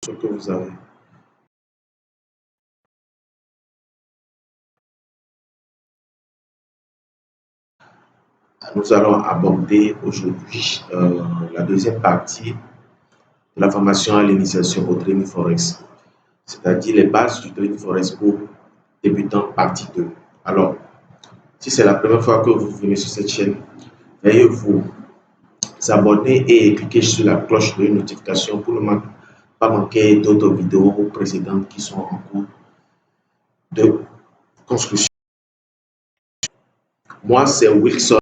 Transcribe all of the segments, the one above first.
ce que vous avez. Nous allons aborder aujourd'hui la deuxième partie de la formation à l'initiation au trading forex, c'est-à-dire les bases du trading forex pour débutants, partie 2. Alors, si c'est la première fois que vous venez sur cette chaîne, veuillez vous abonner et cliquer sur la cloche de notification pour ne pas manquer d'autres vidéos précédentes qui sont en cours de construction. Moi, c'est Wilson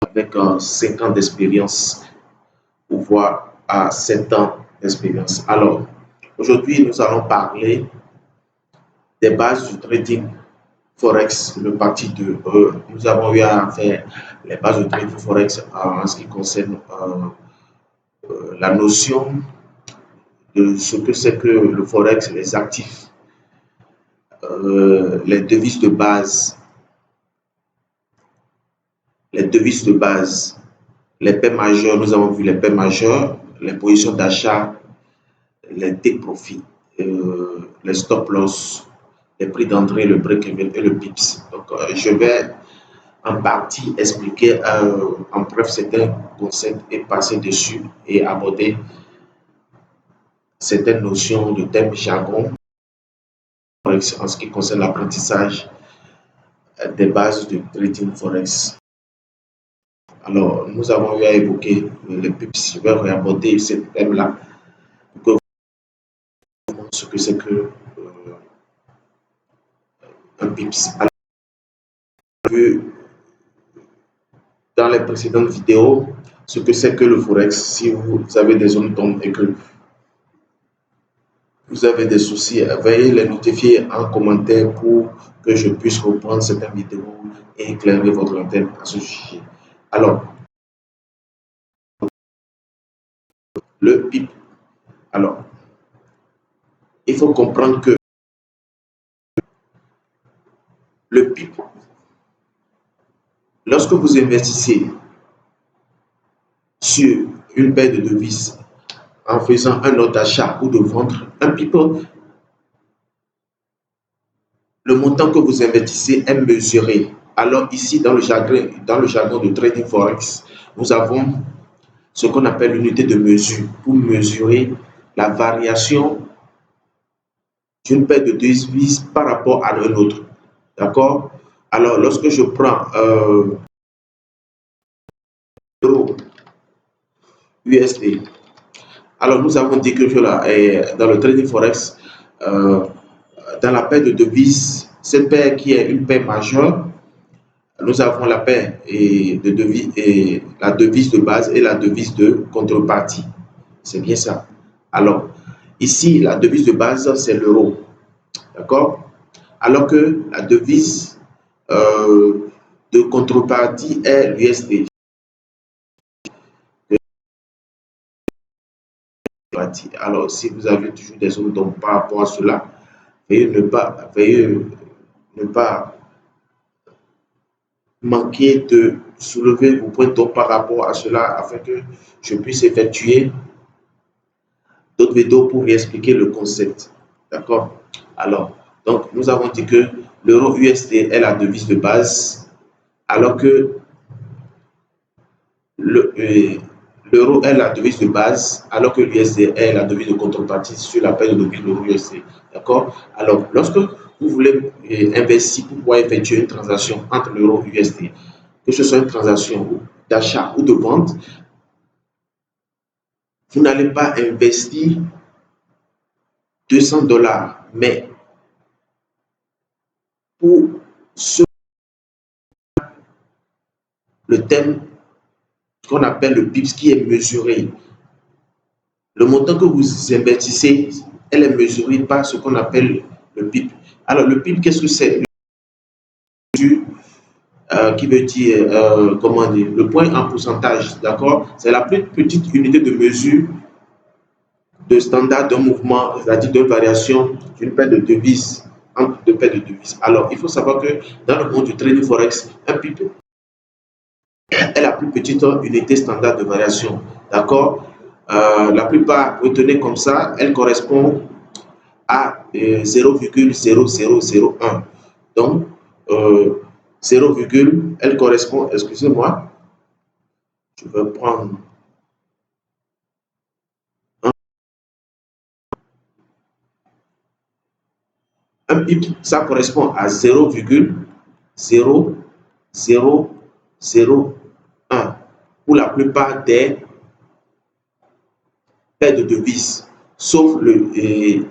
avec 5 ans d'expérience, ou voire à 7 ans d'expérience. Alors, aujourd'hui, nous allons parler des bases du trading forex, le partie 2. Nous avons eu à faire les bases du trading forex en ce qui concerne la notion de ce que c'est que le forex, les actifs, les devises de base, les paires majeures. Nous avons vu les paires majeures, les positions d'achat, les take profit, les stop loss, les prix d'entrée, le break-even et le pips. Donc, je vais en partie expliquer en bref certains concepts et passer dessus et aborder certaines notions de thème jargon en ce qui concerne l'apprentissage des bases du trading forex. Alors, nous avons eu à évoquer les pips. Je vais réaborder ce thème-là pour que vous compreniez ce que c'est que un pips. Alors, vu dans les précédentes vidéos ce que c'est que le forex. Si vous avez des zones d'ombre et que vous avez des soucis, veuillez les notifier en commentaire pour que je puisse reprendre cette vidéo et éclairer votre antenne à ce sujet. Alors, le PIP. Alors, il faut comprendre que le PIP, lorsque vous investissez sur une paire de devises en faisant un ordre d'achat ou de vente, un PIP, le montant que vous investissez est mesuré. Alors ici, dans le jargon de trading forex, nous avons ce qu'on appelle l'unité de mesure pour mesurer la variation d'une paire de devises par rapport à un autre. D'accord? Alors, lorsque je prends l'euro USD, alors nous avons dit que dans le trading forex, dans la paire de devises, cette paire qui est une paire majeure, nous avons la paire de devises et la devise de base et la devise de contrepartie. C'est bien ça. Alors, ici, la devise de base, c'est l'euro. D'accord? Alors que la devise de contrepartie est l'USD. Alors, si vous avez toujours des zones d'ombre par rapport à cela, veuillez ne pas manquer de soulever vos points d'ombre par rapport à cela afin que je puisse effectuer d'autres vidéos pour expliquer le concept. D'accord? Alors, donc, nous avons dit que l'euro USD est la devise de base, alors que l'euro est la devise de base, alors que l'USD est la devise de contrepartie sur la paire de devises de l'euro USD. D'accord? Alors, lorsque vous voulez investir pour pouvoir effectuer une transaction entre l'euro USD, que ce soit une transaction d'achat ou de vente, vous n'allez pas investir 200 $, mais pour le thème qu'on appelle le PIPS qui est mesuré. Le montant que vous investissez, elle est mesurée par ce qu'on appelle le PIP. Alors, le PIP, qu'est-ce que c'est? Qui veut dire, comment dire, le point en pourcentage, d'accord? C'est la plus petite unité de mesure de standard d'un mouvement, c'est-à-dire de variation d'une paire de devises, entre deux paires de devises. Alors, il faut savoir que dans le monde du trading forex, un PIP est la plus petite unité standard de variation, d'accord? La plupart, retenez comme ça, elles correspondent à 0,0001. Donc, 0, elle correspond, excusez-moi, je vais prendre un pip, ça correspond à 0,0001 pour la plupart des paires de devises, sauf les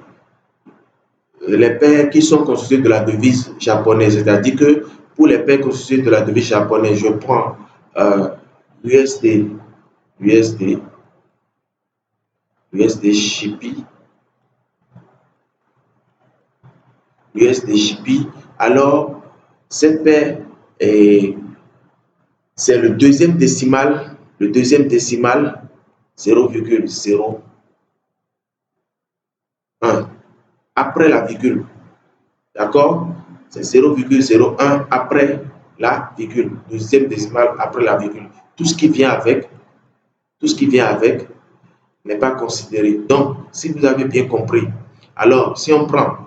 paires qui sont constituées de la devise japonaise. C'est-à-dire que pour les paires constituées de la devise japonaise, je prends USD, USD, USD Shippy, USD Shippy. Alors, cette paire c'est le deuxième décimal 0,01 après la virgule. D'accord? C'est 0,01 après la virgule. Deuxième décimal après la virgule. Tout ce qui vient avec n'est pas considéré. Donc, si vous avez bien compris, alors si on prend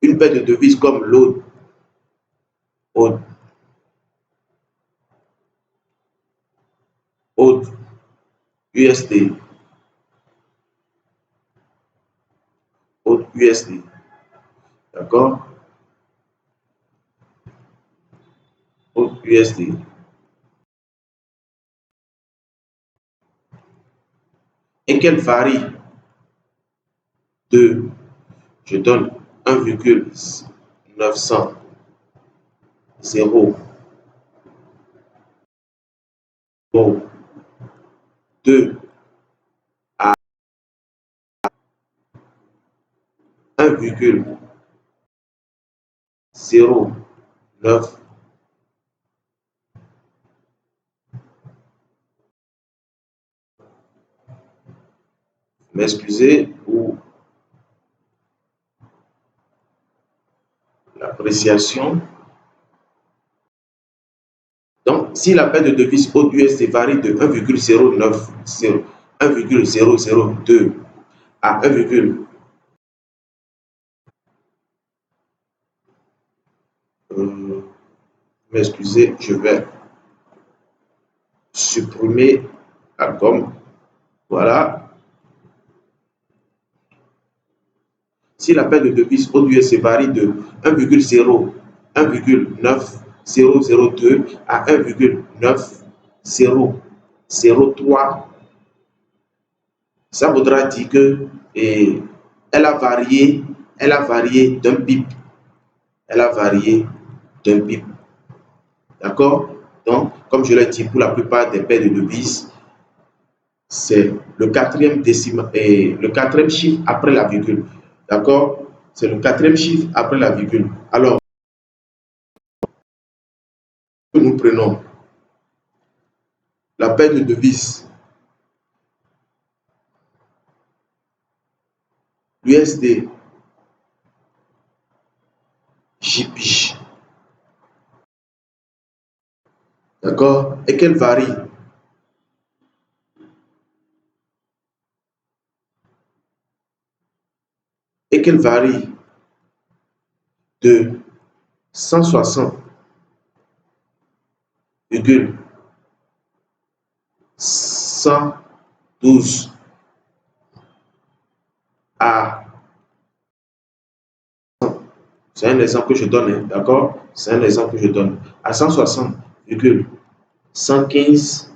une paire de devises comme l'autre, USD, USD, d'accord? USD. Et qu'elle varie de, je donne 1,900 2 à 1,09. M'excusez pour l'appréciation. Donc, si la paire de devises AUD-USD varie de 1,002 à 1, m'excusez, je vais supprimer la gomme. Voilà. Si la paire de devises AUD-USD varie de 1,9002 à 1,9003, ça voudra dire que elle a varié d'un pip. Elle a varié d'un pip. D'accord? Donc, comme je l'ai dit, pour la plupart des paires de devises, c'est le quatrième chiffre après la virgule. D'accord? C'est le quatrième chiffre après la virgule. Alors, nous prenons la paire de devises l'USD JPY. D'accord? Et qu'elle varie de 160,112 à, c'est un exemple que je donne, hein, d'accord? C'est un exemple que je donne. À 160,115,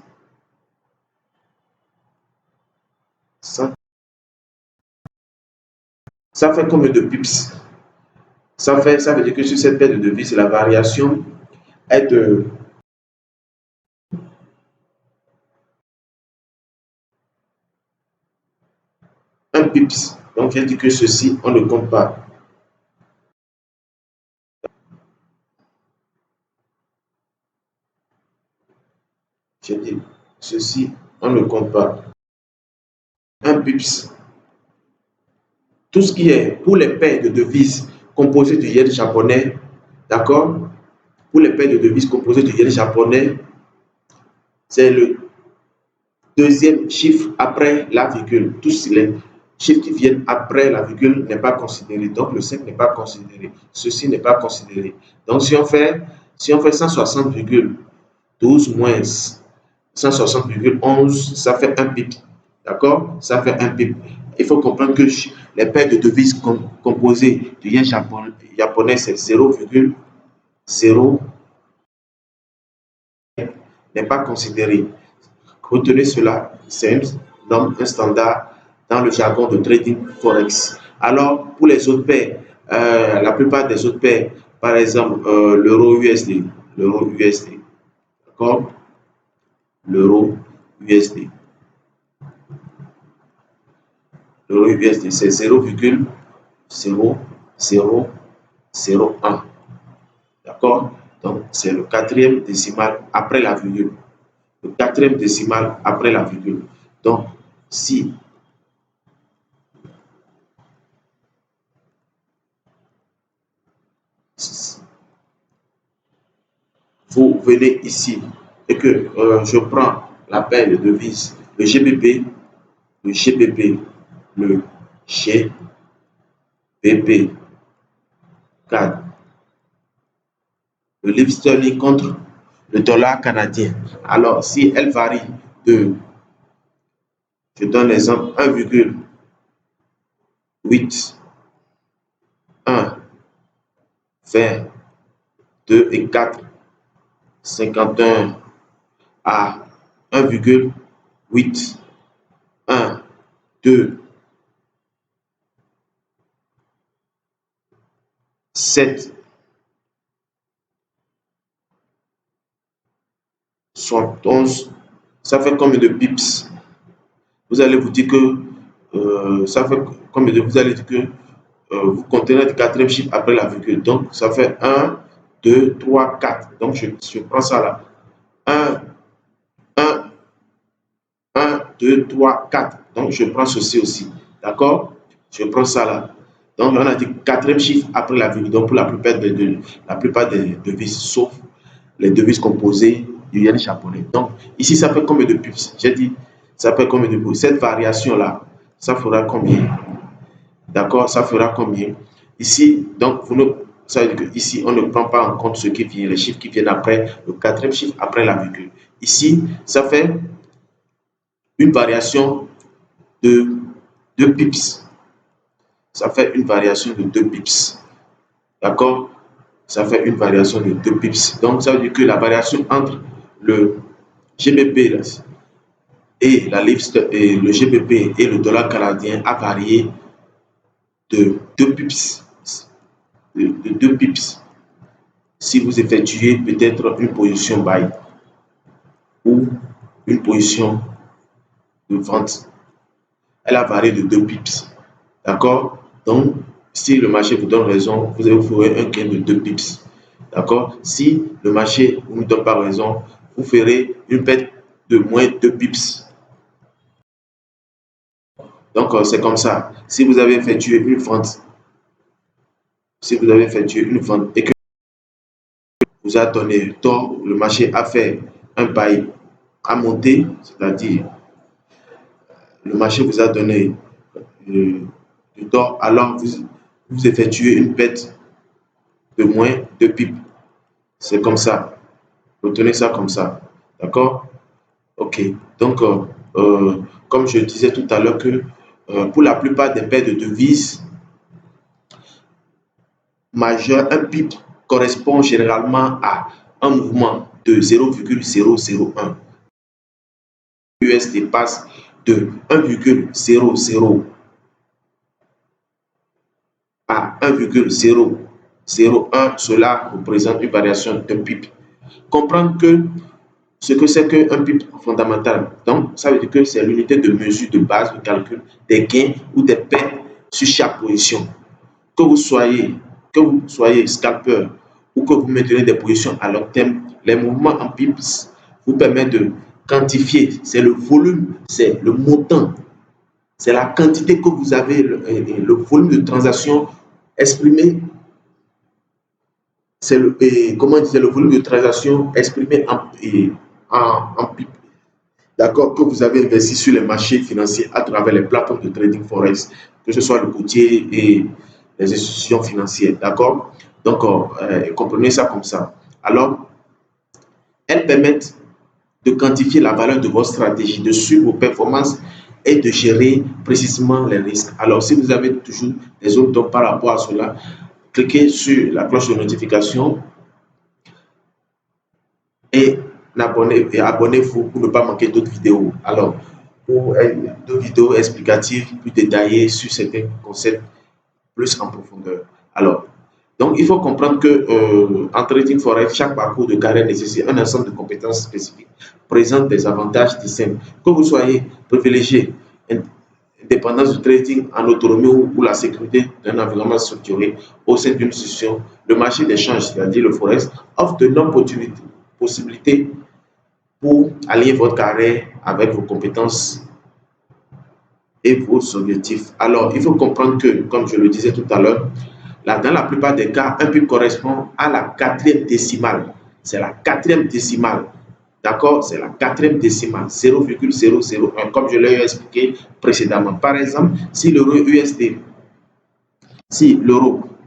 ça fait combien de pips? Ça veut dire que sur cette paire de devises, la variation est de 1 pips. Donc, j'ai dit que ceci, on ne compte pas. J'ai dit ceci, on ne compte pas. 1 pips. Tout ce qui est pour les paires de devises composées du yen japonais, d'accord? Pour les paires de devises composées du yen japonais, c'est le deuxième chiffre après la virgule. Tous les chiffres qui viennent après la virgule n'est pas considéré. Donc, le 5 n'est pas considéré. Ceci n'est pas considéré. Donc, si on fait 160,12 moins 160,11, ça fait un pip. D'accord? Ça fait un pip. Il faut comprendre que les paires de devises composées du yen japonais, c'est 0,0 n'est pas considéré. Retenez cela, c'est un standard dans le jargon de trading forex. Alors, pour les autres paires, la plupart des autres paires, par exemple, l'euro USD, d'accord? L'euro USD. L'euro USD, c'est 0,0001. D'accord? Donc, c'est le quatrième décimal après la virgule. Le quatrième décimal après la virgule. Donc, si vous venez ici et que je prends la paire de devises, le GBP, le GBP, le GBP 4, le livre sterling contre le dollar canadien. Alors, si elle varie de, je donne l'exemple, 1,8, 1, 20, 2 et 4, 51 à 1,8, 1, 2, 7, 71, ça fait combien de pips? Vous allez vous dire que ça fait combien de, vous allez dire que vous comptez le quatrième chiffre après la virgule. Donc, ça fait 1, 2, 3, 4. Donc, je prends ça là. 1, 1, 1, 2, 3, 4. Donc, je prends ceci aussi. D'accord? Je prends ça là. Donc, on a dit quatrième chiffre après la virgule. Donc, pour la plupart des devises, sauf les devises composées du yen japonais. Donc, ici, ça fait combien de pips? J'ai dit, ça fait combien de pips? Cette variation-là, ça fera combien? D'accord? Ça fera combien? Ici, donc, ça veut dire qu'ici, on ne prend pas en compte ce qui vient, les chiffres qui viennent après, le quatrième chiffre après la virgule. Ici, ça fait une variation de 2 pips. Ça fait une variation de 2 pips. D'accord? Ça fait une variation de 2 pips. Donc, ça veut dire que la variation entre le GBP et la livre et le GBP et le dollar canadien a varié de 2 pips. De 2 pips. Si vous effectuez peut-être une position buy ou une position de vente, elle a varié de 2 pips. D'accord? Donc, si le marché vous donne raison, vous ferez un gain de 2 pips. D'accord? Si le marché ne vous donne pas raison, vous ferez une perte de moins 2 pips. Donc, c'est comme ça. Si vous avez effectué une vente, et que vous a donné tort, le marché a fait un buy à monter, c'est-à-dire le marché vous a donné du tort, alors vous effectuez une perte de moins de pips. C'est comme ça. Retenez ça comme ça. D'accord? Ok. Donc, comme je disais tout à l'heure que pour la plupart des paires de devises majeures, un pip correspond généralement à un mouvement de 0,001. USD passe de 1,00 à 1,001. Cela représente une variation d'un pip. Comprendre que ce que c'est qu'un pip fondamental. Donc, ça veut dire que c'est l'unité de mesure de base de calcul des gains ou des pertes sur chaque position. Que vous soyez scalper ou que vous maintenez des positions à long terme, les mouvements en pips vous permettent de quantifier. C'est le volume, c'est le montant, c'est la quantité que vous avez, le volume de transaction exprimé. C'est le volume de transaction exprimé en pip. d'accord, que vous avez investi sur les marchés financiers à travers les plateformes de trading forex, que ce soit le courtier et les institutions financières, d'accord. Donc, comprenez ça comme ça. Alors, elles permettent de quantifier la valeur de votre stratégie, de suivre vos performances et de gérer précisément les risques. Alors, si vous avez toujours des autres par rapport à cela, cliquez sur la cloche de notification et abonnez-vous pour ne pas manquer d'autres vidéos. Alors, pour d'autres vidéos explicatives plus détaillées sur certains concepts plus en profondeur. Alors, donc il faut comprendre que en trading forex, chaque parcours de carrière nécessite un ensemble de compétences spécifiques, présente des avantages distincts. Que vous soyez privilégié, indépendance du trading en autonomie ou la sécurité d'un environnement structuré au sein d'une institution, le marché d'échange, c'est-à-dire le forex, offre de nombreuses possibilités pour allier votre carrière avec vos compétences et vos objectifs. Alors, il faut comprendre que, comme je le disais tout à l'heure, dans la plupart des cas, un PIB correspond à la quatrième décimale. C'est la quatrième décimale. D'accord? C'est la quatrième décimale, 0,001, comme je l'ai expliqué précédemment. Par exemple, si l'euro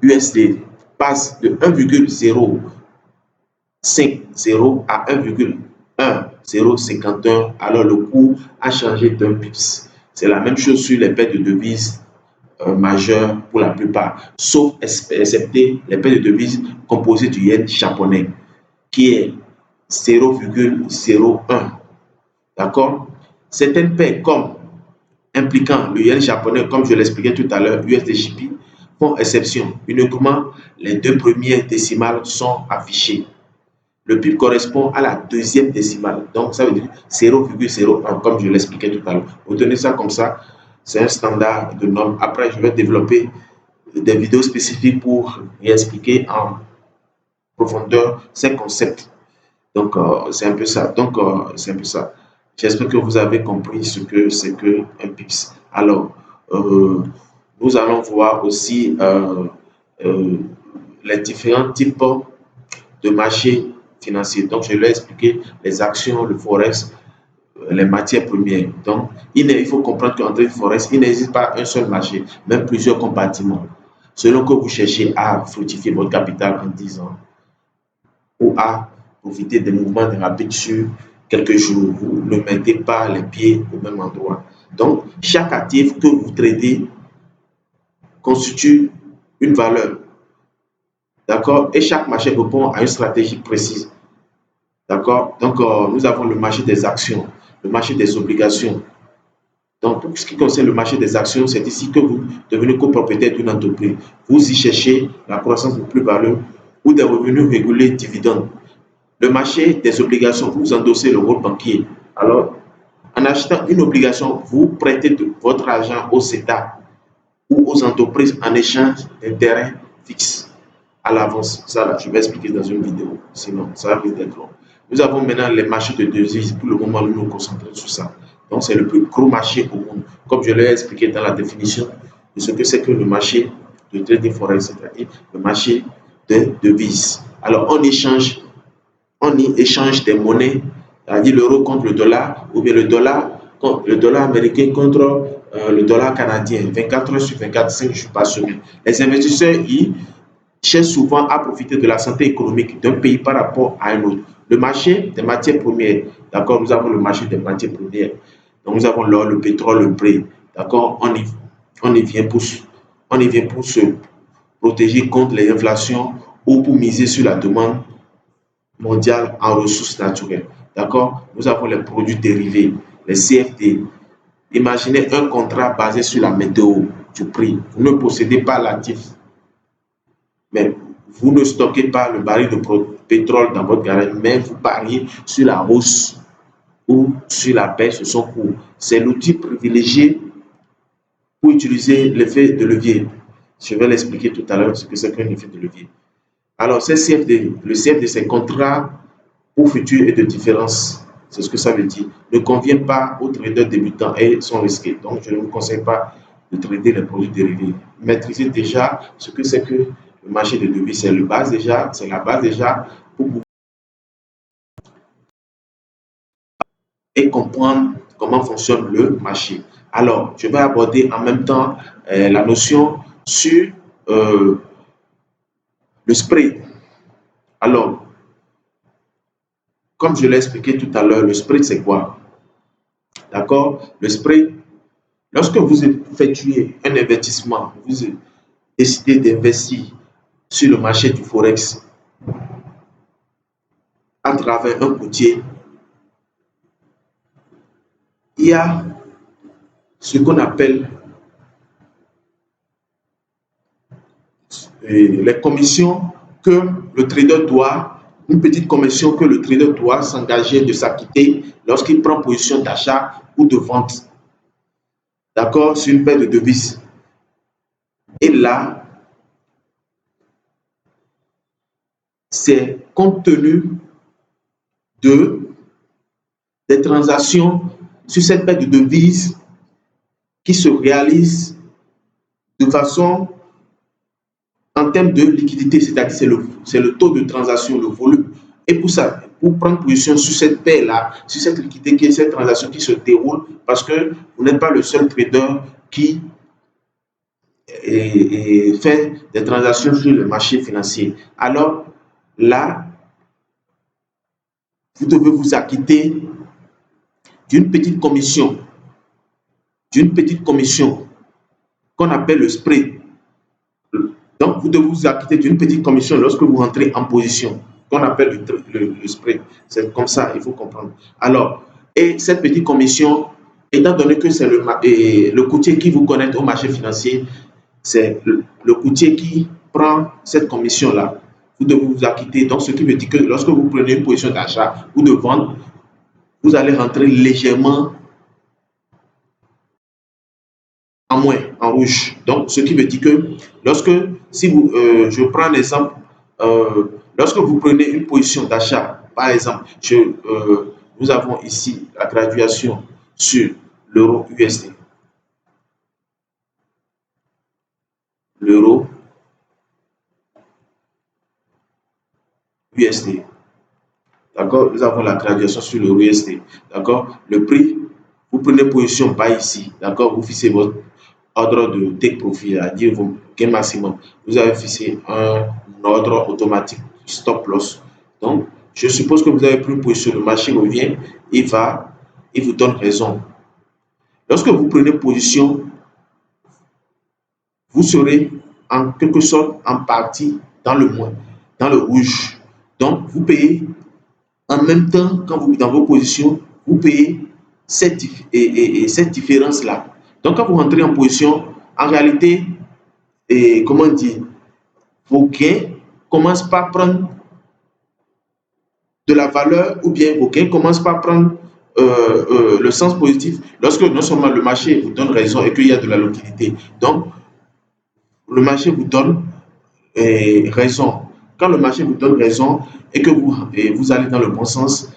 USD passe de 1,050 à 1,1051, alors le cours a changé d'un pips. C'est la même chose sur les paires de devises majeures pour la plupart, sauf excepté les paires de devises composées du yen japonais, qui est 0,01. D'accord? Certaines paires, comme impliquant le yen japonais, comme je l'expliquais tout à l'heure, USDJP, font exception. Uniquement les deux premières décimales sont affichées. Le PIB correspond à la deuxième décimale. Donc, ça veut dire 0,01, comme je l'expliquais tout à l'heure. Retenez ça comme ça. C'est un standard de norme. Après, je vais développer des vidéos spécifiques pour expliquer en profondeur ces concepts. Donc, c'est un peu ça. C'est un peu ça. J'espère que vous avez compris ce que c'est qu'un PIPS. Alors, nous allons voir aussi euh, les différents types de marchés financiers. Donc, je l'ai expliqué, les actions, le forex, les matières premières. Donc, il faut comprendre qu'entre le forex, il n'existe pas un seul marché, même plusieurs compartiments. Selon que vous cherchez à fructifier votre capital en 10 ans ou à profiter des mouvements rapides sur quelques jours, vous ne mettez pas les pieds au même endroit. Donc, chaque actif que vous tradez constitue une valeur. D'accord? Et chaque marché répond à une stratégie précise. D'accord? Donc, nous avons le marché des actions, le marché des obligations. Donc, pour ce qui concerne le marché des actions, c'est ici que vous devenez copropriétaire d'une entreprise. Vous y cherchez la croissance de plus-value ou des revenus réguliers dividendes. Le marché des obligations, vous endossez le rôle banquier. Alors, en achetant une obligation, vous prêtez votre argent aux États ou aux entreprises en échange d'intérêts fixes à l'avance. Ça, là, je vais expliquer dans une vidéo, sinon ça risque d'être long. Nous avons maintenant les marchés de devises. Pour le moment, nous nous concentrons sur ça. Donc, c'est le plus gros marché au monde. Comme je l'ai expliqué dans la définition de ce que c'est que le marché de trading forex, c'est-à-dire le marché de devises. Alors, on y échange des monnaies, c'est-à-dire l'euro contre le dollar, ou bien le dollar américain contre le dollar canadien, 24 heures sur 24, 5 jours par semaine. Les investisseurs y cherchent souvent à profiter de la santé économique d'un pays par rapport à un autre. Le marché des matières premières, d'accord, nous avons le marché des matières premières. Donc nous avons l'or, le pétrole, le blé, d'accord, on y vient pour se protéger contre les inflations ou pour miser sur la demande mondiale en ressources naturelles. D'accord? Nous avons les produits dérivés, les CFD. Imaginez un contrat basé sur la météo du prix. Vous ne possédez pas l'actif, mais vous ne stockez pas le baril de pétrole dans votre garage, mais vous pariez sur la hausse ou sur la baisse de son cours. C'est l'outil privilégié pour utiliser l'effet de levier. Je vais l'expliquer tout à l'heure ce que c'est qu'un effet de levier. Alors, c'est CFD. Le CFD, c'est contrat pour futur et de différence. C'est ce que ça veut dire. Ne convient pas aux traders débutants et sont risqués. Donc, je ne vous conseille pas de trader les produits dérivés. Maîtrisez déjà ce que c'est que le marché de devises. C'est la base déjà pour et comprendre comment fonctionne le marché. Alors, je vais aborder en même temps la notion sur le spread. Alors, comme je l'ai expliqué tout à l'heure, le spread, c'est quoi? D'accord? Le spread, lorsque vous effectuez un investissement, vous décidez d'investir sur le marché du Forex à travers un courtier, il y a ce qu'on appelle les commissions que le trader doit, une petite commission que le trader doit s'engager de s'acquitter lorsqu'il prend position d'achat ou de vente, d'accord, sur une paire de devises. Et là, c'est compte tenu des transactions sur cette paire de devises qui se réalisent de façon en termes de liquidité, c'est-à-dire c'est le taux de transaction, le volume. Et pour ça, pour prendre position sur cette paire-là, sur cette liquidité, cette transaction qui se déroule, parce que vous n'êtes pas le seul trader qui fait des transactions sur le marché financier. Alors là, vous devez vous acquitter d'une petite commission qu'on appelle le spread. Donc, vous devez vous acquitter d'une petite commission lorsque vous rentrez en position, qu'on appelle le spread. C'est comme ça, il faut comprendre. Alors, et cette petite commission, étant donné que c'est le courtier qui vous connecte au marché financier, c'est le courtier qui prend cette commission-là. Vous devez vous acquitter. Donc, ce qui veut dire que lorsque vous prenez une position d'achat ou de vente, vous allez rentrer légèrement en moins, en rouge. Donc, ce qui veut dire que lorsque, si vous, je prends un exemple, lorsque vous prenez une position d'achat, par exemple, nous avons ici la graduation sur l'euro USD. L'euro USD. D'accord? Nous avons la graduation sur l'euro USD. D'accord? Le prix, vous prenez position pas ici. D'accord? Vous fixez votre ordre de take profit, c'est-à-dire vos gains maximum. Vous avez fixé un ordre automatique stop loss. Donc, je suppose que vous avez pris une position, le marché revient, il vous donne raison. Lorsque vous prenez position, vous serez en quelque sorte en partie dans le moins, dans le rouge. Donc, vous payez en même temps, quand vous dans vos positions, vous payez cette différence-là. Donc, quand vous rentrez en position, en réalité, comment dire, vos gains commencent par prendre de la valeur ou bien vos gains commencent par prendre le sens positif lorsque non seulement le marché vous donne raison et qu'il y a de la liquidité. Donc, le marché vous donne raison. Quand le marché vous donne raison et que vous allez dans le bon sens,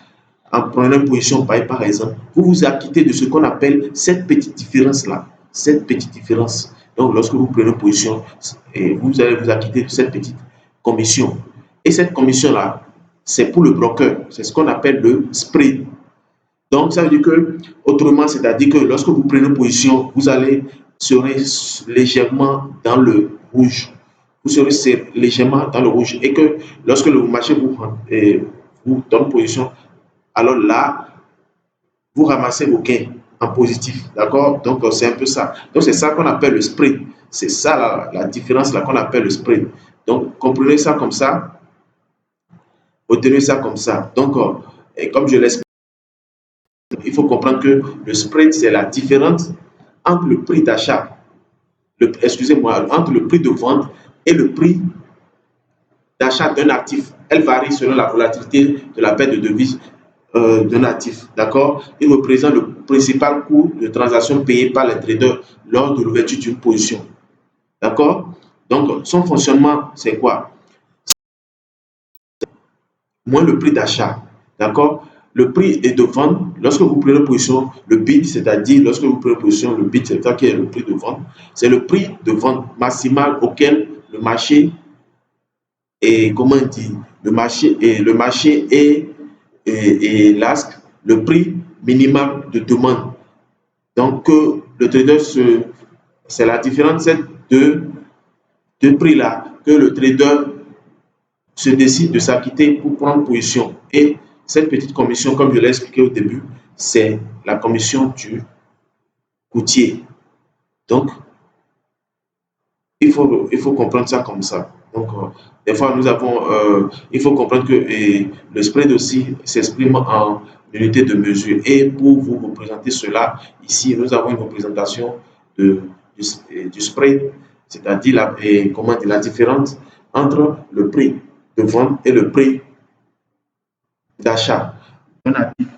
en prenant une position par exemple, vous vous acquittez de ce qu'on appelle cette petite différence-là. Cette petite différence. Donc, lorsque vous prenez une position, vous allez vous acquitter de cette petite commission. Et cette commission-là, c'est pour le broker. C'est ce qu'on appelle le spread. Donc, ça veut dire que, autrement, c'est-à-dire que lorsque vous prenez une position, vous serez légèrement dans le rouge. Vous serez légèrement dans le rouge. Et que lorsque le marché vous donne position, alors là, vous ramassez vos gains en positif. D'accord? Donc, c'est un peu ça. Donc, c'est ça qu'on appelle le spread. C'est ça la différence là qu'on appelle le spread. Donc, comprenez ça comme ça. Retenez ça comme ça. Donc, et comme je l'explique, il faut comprendre que le spread, c'est la différence entre le prix d'achat, excusez-moi, entre le prix de vente et le prix d'achat d'un actif. Elle varie selon la volatilité de la paire de devises d'un actif. D'accord? Il représente le principal coût de transaction payé par les traders lors de l'ouverture d'une position. D'accord? Donc, son fonctionnement, c'est quoi? Moins le prix d'achat. D'accord? Le prix est de vente, lorsque vous prenez position, le bid, c'est-à-dire lorsque vous prenez position, le bid, c'est ça qui est le prix de vente, c'est le prix de vente maximal auquel le marché est, comment dire, le marché est l'ASC, le prix minimale de demande. Donc, c'est la différence de prix-là que le trader se décide de s'acquitter pour prendre position. Et cette petite commission, comme je l'ai expliqué au début, c'est la commission du courtier. Donc, il faut comprendre ça comme ça. Donc, des fois, il faut comprendre que le spread aussi s'exprime en unité de mesure. Et pour vous représenter cela, ici, nous avons une représentation de, du spread, c'est-à-dire la différence entre le prix de vente et le prix d'achat d'un actif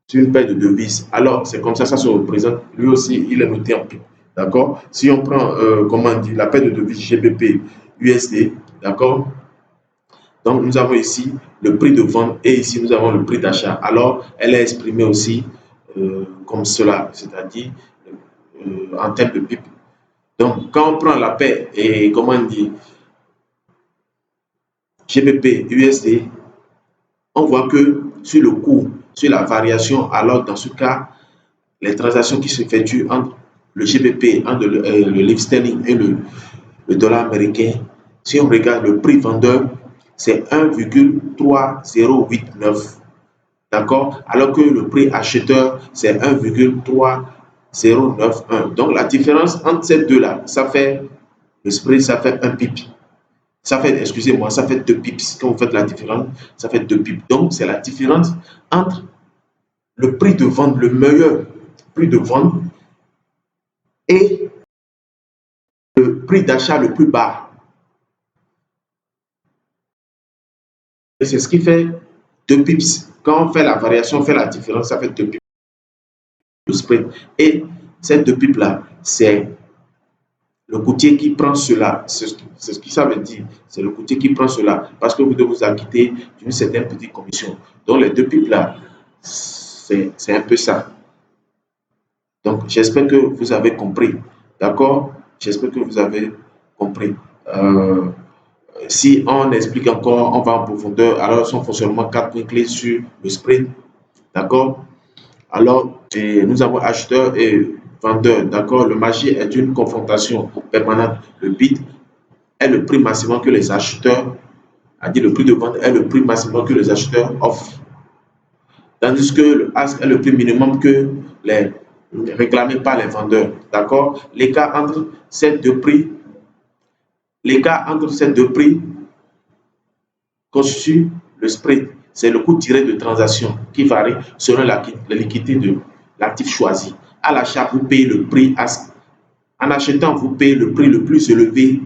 sur une paire de devises. Alors, c'est comme ça se représente. Lui aussi, il est noté en pic. D'accord. Si on prend, comment on dit, la paire de devises GBP USD, d'accord. Donc, nous avons ici le prix de vente et ici, nous avons le prix d'achat. Alors, elle est exprimée aussi comme cela, c'est-à-dire en termes de pip. Donc, quand on prend la paire et, comment on dit, GBP USD, on voit que sur le cours, sur la variation, alors dans ce cas, les transactions qui s'effectuent entre le GBP, entre le livre sterling et le dollar américain, si on regarde le prix vendeur, c'est 1,3089. D'accord. Alors que le prix acheteur, c'est 1,3091. Donc la différence entre ces deux-là, ça fait le spread, ça fait un pip. Ça fait, excusez-moi, ça fait 2 pips. Quand vous faites la différence, ça fait 2 pips. Donc c'est la différence entre le prix de vente, le meilleur prix de vente et le prix d'achat le plus bas. Et c'est ce qui fait 2 pips. Quand on fait la variation, on fait la différence, ça fait 2 pips de spread. Et ces 2 pips-là, c'est le courtier qui prend cela. C'est ce que ça veut dire. C'est le courtier qui prend cela parce que vous devez vous acquitter d'une certaine petite commission. Donc les 2 pips-là, c'est un peu ça. Donc j'espère que vous avez compris. D'accord. J'espère que vous avez compris. Si on explique encore, on va en profondeur. Alors, son fonctionnement, 4 points clés sur le sprint. D'accord. Alors, nous avons acheteur et vendeur. D'accord. Le marché est une confrontation permanente. Le bid est le prix maximum que les acheteurs, c'est-à-dire le prix de vente est le prix maximum que les acheteurs offrent. Tandis que le ask est le prix minimum que les réclamé par les vendeurs. D'accord. L'écart entre ces deux prix constitue le spread. C'est le coût tiré de transaction qui varie selon la liquidité de l'actif choisi. À l'achat, vous payez le prix ask. En achetant, vous payez le prix le plus élevé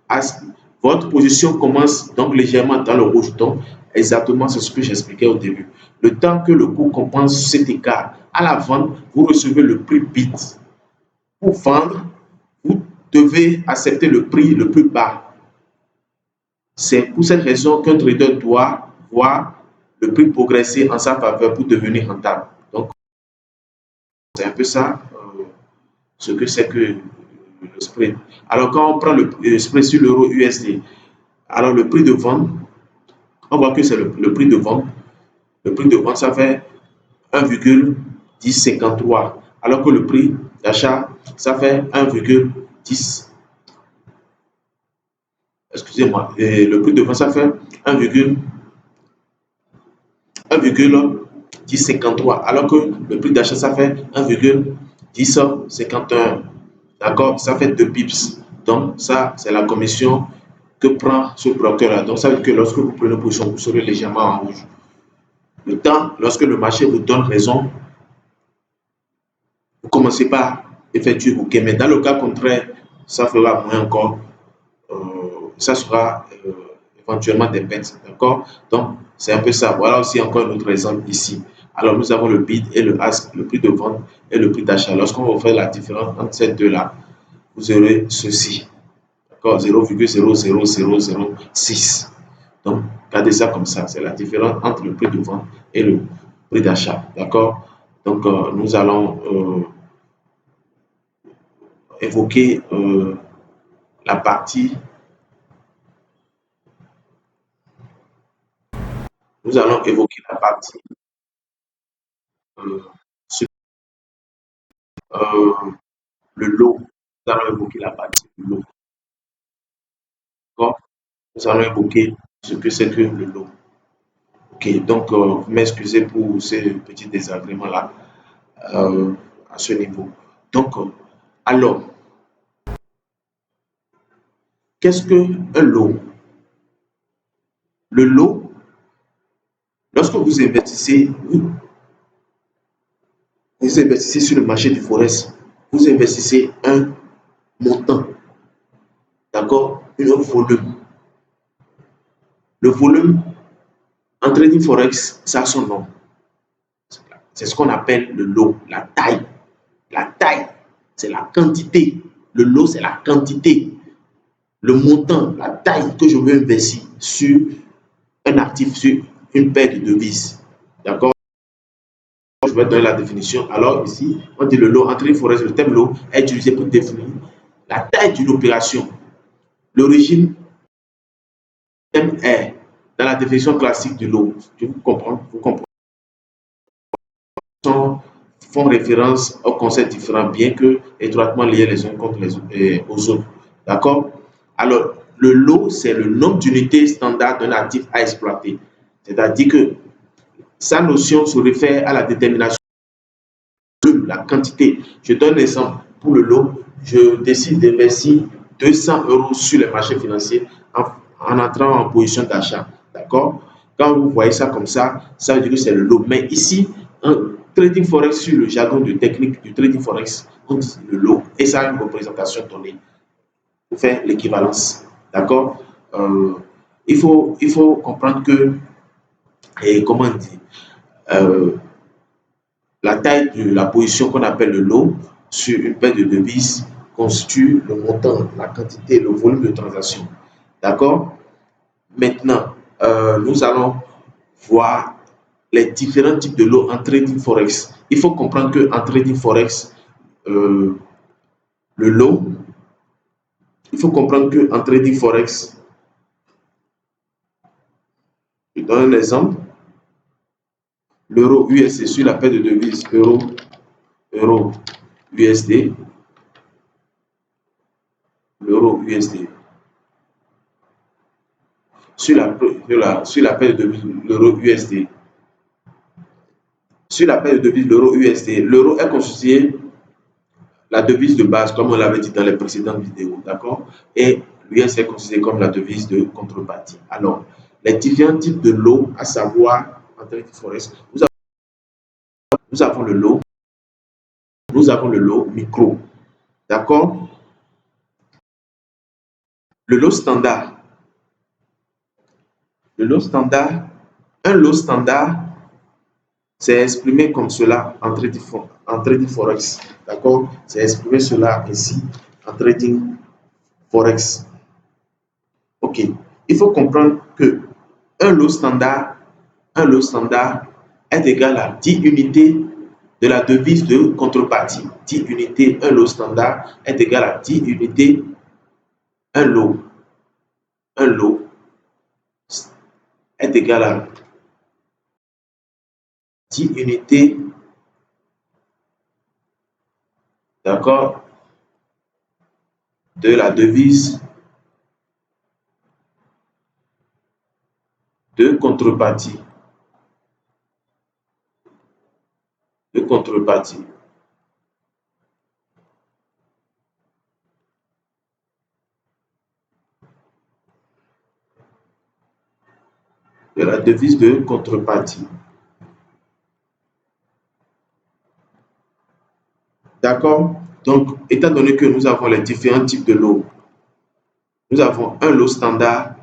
ask. Votre position commence donc légèrement dans le rouge. Donc, exactement c'est ce que j'expliquais au début. Le temps que le coût compense cet écart, à la vente, vous recevez le prix bid. Pour vendre, vous devez accepter le prix le plus bas. C'est pour cette raison qu'un trader doit voir le prix progresser en sa faveur pour devenir rentable. Donc, c'est un peu ça ce que c'est que le spread. Alors, quand on prend le spread sur l'euro USD, alors le prix de vente, on voit que c'est le prix de vente. Le prix de vente, ça fait 1,1053, alors que le prix d'achat, ça fait 1,10. Excusez-moi, le prix de vente, ça fait 1,1053, alors que le prix d'achat, ça fait 1,1051. D'accord. Ça fait 2 pips. Donc, ça, c'est la commission que prend ce broker-là. Donc, ça veut dire que lorsque vous prenez position, vous serez légèrement en rouge. Le temps, lorsque le marché vous donne raison, vous commencez par effectuer vos gains. Mais dans le cas contraire, ça fera moins encore. Ça sera éventuellement des pertes. D'accord. Donc, c'est un peu ça. Voilà aussi encore un autre exemple ici. Alors, nous avons le bid et le ask, le prix de vente et le prix d'achat. Lorsqu'on va faire la différence entre ces deux-là, vous aurez ceci. D'accord. 0,00006. Donc, regardez ça comme ça. C'est la différence entre le prix de vente et le prix d'achat. D'accord. Donc, nous allons évoquer la partie. Nous allons évoquer la partie euh, sur, euh, le lot. Nous allons évoquer la partie du lot. D'accord? Nous allons évoquer ce que c'est que le lot. Ok, donc vous m'excusez pour ces petits désagréments-là euh, à ce niveau. Donc, alors, qu'est-ce qu'un lot? Le lot, lorsque vous investissez sur le marché du Forex, vous investissez un montant, d'accord? Un volume. Le volume en trading Forex, ça a son nom. C'est ce qu'on appelle le lot, la taille. La taille, c'est la quantité. Le lot, c'est la quantité. Le montant, la taille que je veux investir sur un actif, sur une paire de devises. D'accord? Je vais donner la définition. Alors ici, on dit le lot, en trading Forex, le terme lot est utilisé pour définir la taille d'une opération. L'origine est dans la définition classique du lot. Vous comprenez, font référence aux concepts différents, bien que étroitement liés les uns contre aux autres. D'accord? Alors, le lot, c'est le nombre d'unités standard d'un actif à exploiter. C'est-à-dire que sa notion se réfère à la détermination de la quantité. Je donne un exemple. Pour le lot, je décide d'investir 200 € sur les marchés financiers en entrant en position d'achat. D'accord? Quand vous voyez ça comme ça veut dire que c'est le lot. Mais ici, un trading forex, sur le jargon de technique du trading forex, on dit le lot. Et ça a une représentation donnée pour faire l'équivalence. D'accord? Il faut comprendre que, et comment on dit, euh, la taille de la position qu'on appelle le lot sur une paire de devises constitue le montant, la quantité, le volume de transaction. D'accord? Maintenant, nous allons voir les différents types de lots en trading forex. Il faut comprendre qu'en trading forex, le lot, il faut comprendre qu'en trading forex, je donne un exemple, l'euro USD sur la paire de devises euro USD, l'euro USD. Sur la paire de devises l'euro USD. Sur la paire de devises l'euro USD, l'euro est constitué la devise de base, comme on l'avait dit dans les précédentes vidéos, d'accord? Et l'US est considéré comme la devise de contrepartie. Alors, les différents types de lots, à savoir, en trading forex, nous avons le lot micro, d'accord? Le lot standard. Le lot standard, un lot standard, c'est exprimé comme cela en trading forex, d'accord? C'est exprimé cela ici en trading forex. Ok, il faut comprendre que un lot standard est égal à 10 unités de la devise de contrepartie. 10 unités, un lot standard est égal à 10 unités, un lot est égal à 10 unités, d'accord, de la devise de contrepartie. De contrepartie. De la devise de contrepartie. D'accord? Donc, étant donné que nous avons les différents types de lots, nous avons un lot standard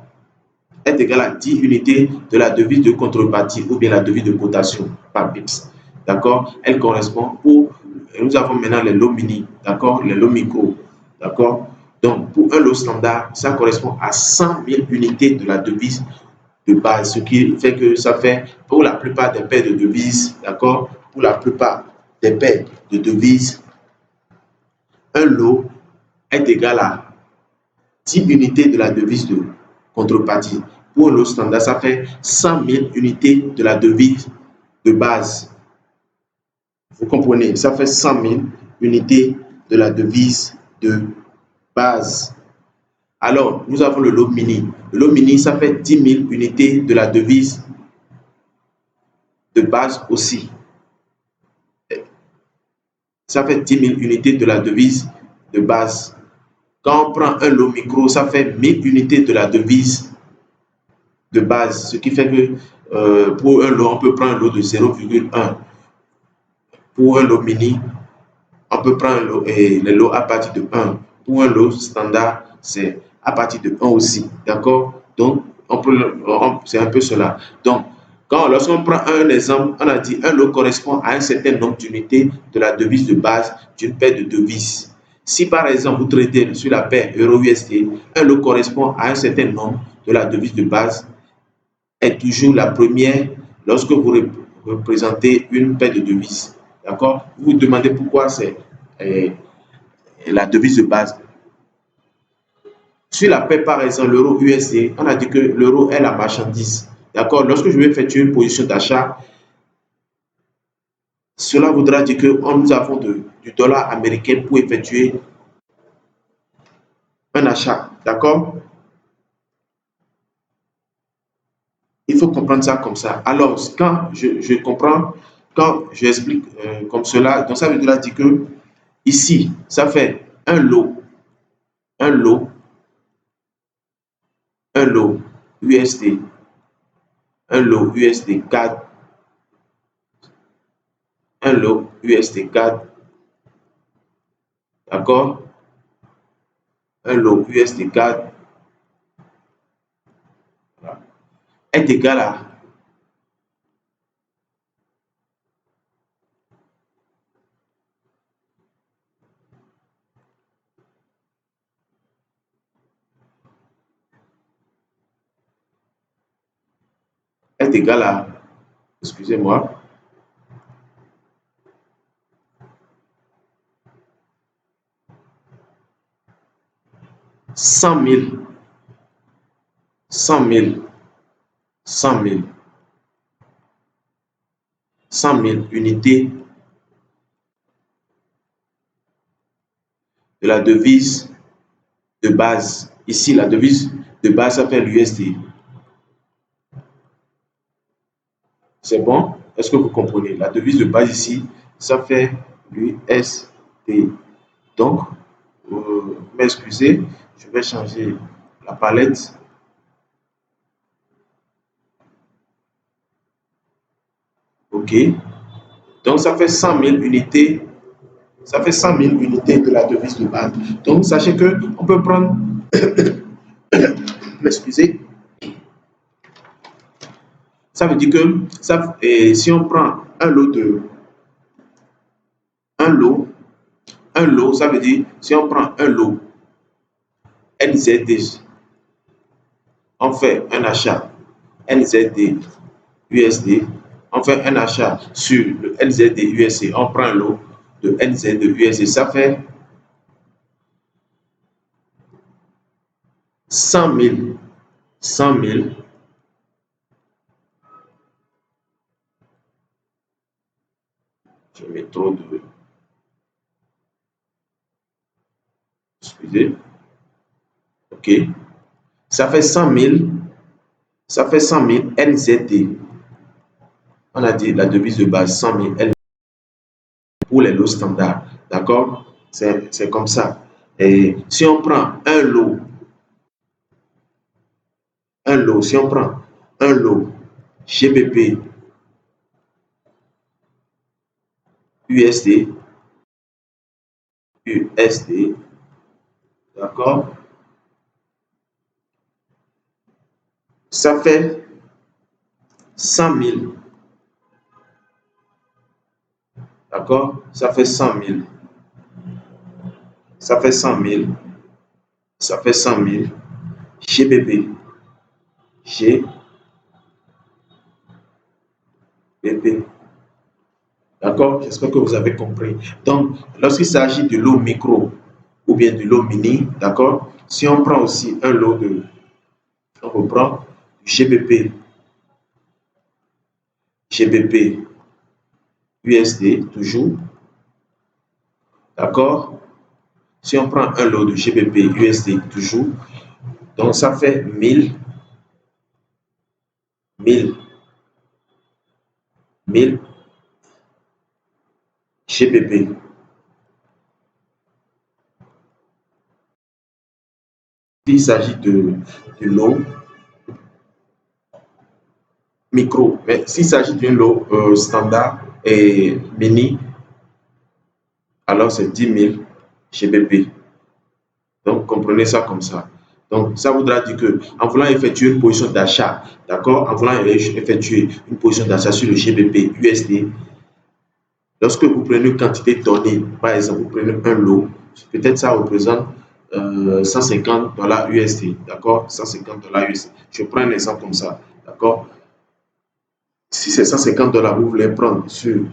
est égal à 10 unités de la devise de contrepartie ou bien la devise de cotation par pips. D'accord? Elle correspond au. Nous avons maintenant les lots mini, d'accord? Les lots micro, d'accord? Donc, pour un lot standard, ça correspond à 100 000 unités de la devise de base, ce qui fait que ça fait pour la plupart des paires de devises, d'accord? Pour la plupart des paires de devises, un lot est égal à 10 unités de la devise de contrepartie. Pour un lot standard, ça fait 100 000 unités de la devise de base. Vous comprenez, ça fait 100 000 unités de la devise de base. Alors, nous avons le lot mini. Le lot mini, ça fait 10 000 unités de la devise de base aussi. Ça fait 10 000 unités de la devise de base. Quand on prend un lot micro, ça fait 1000 unités de la devise de base. Ce qui fait que pour un lot, on peut prendre un lot de 0,1. Pour un lot mini, on peut prendre les lots à partir de 1. Pour un lot standard, c'est à partir de 1 aussi. D'accord? Donc, c'est un peu cela. Donc, lorsqu'on prend un exemple, on a dit un lot correspond à un certain nombre d'unités de la devise de base d'une paire de devises. Si par exemple vous traitez sur la paire euro-USD, un lot correspond à un certain nombre de la devise de base est toujours la première lorsque vous représentez une paire de devises. D'accord? Vous vous demandez pourquoi c'est la devise de base. Sur la paire, par exemple, l'euro USD, on a dit que l'euro est la marchandise. D'accord? Lorsque je vais effectuer une position d'achat, cela voudra dire que nous avons du dollar américain pour effectuer un achat. D'accord? Il faut comprendre ça comme ça. Alors, quand je comprends, quand j'explique comme cela, donc ça veut dire que ici, ça fait un lot, un lot, un lot USD, un lot USD 4, un lot USD 4, d'accord? Un lot USD 4 est égal à excusez-moi, 100 000, 100 000, 100 000, 100 000 unités de la devise de base. Ici, la devise de base s'appelle l'USD. C'est bon? Est-ce que vous comprenez? La devise de base ici, ça fait l'USD. Donc, m'excusez, je vais changer la palette. OK. Donc, ça fait 100 000 unités. Ça fait 100 000 unités de la devise de base. Donc, sachez que on peut prendre, m'excusez, ça veut dire que si on prend un lot un lot, ça veut dire si on prend un lot NZD, on fait un achat NZD USD, on fait un achat sur le NZD USD, on prend un lot de NZD USD, ça fait 100 000, 100 000, je mets trop de, excusez, ok, ça fait 100 000, ça fait 100 000 NZD, on a dit la devise de base 100 000 NZD pour les lots standards, d'accord, c'est comme ça. Et si on prend si on prend un lot GBP USD, d'accord, ça fait 100 000, d'accord, ça fait 100 000, ça fait 100 000, ça fait 100 000 GBP, GBP, d'accord, j'espère que vous avez compris. Donc, lorsqu'il s'agit de lot micro ou bien de lot mini, d'accord, si on prend aussi un lot on reprend GBP, USD, toujours. D'accord? Si on prend un lot de GBP USD, toujours. Donc, ça fait 1000 GBP. Il s'agit de lot micro, mais s'il s'agit d'un lot standard et mini, alors c'est 10 000 GBP. Donc, comprenez ça comme ça. Donc, ça voudra dire que en voulant effectuer une position d'achat, d'accord, en voulant effectuer une position d'achat sur le GBP USD, lorsque vous prenez une quantité donnée, par exemple, vous prenez un lot, peut-être ça représente 150 dollars USD, d'accord, 150 dollars USD. Je prends un exemple comme ça, d'accord. Si c'est 150 dollars, vous voulez prendre sur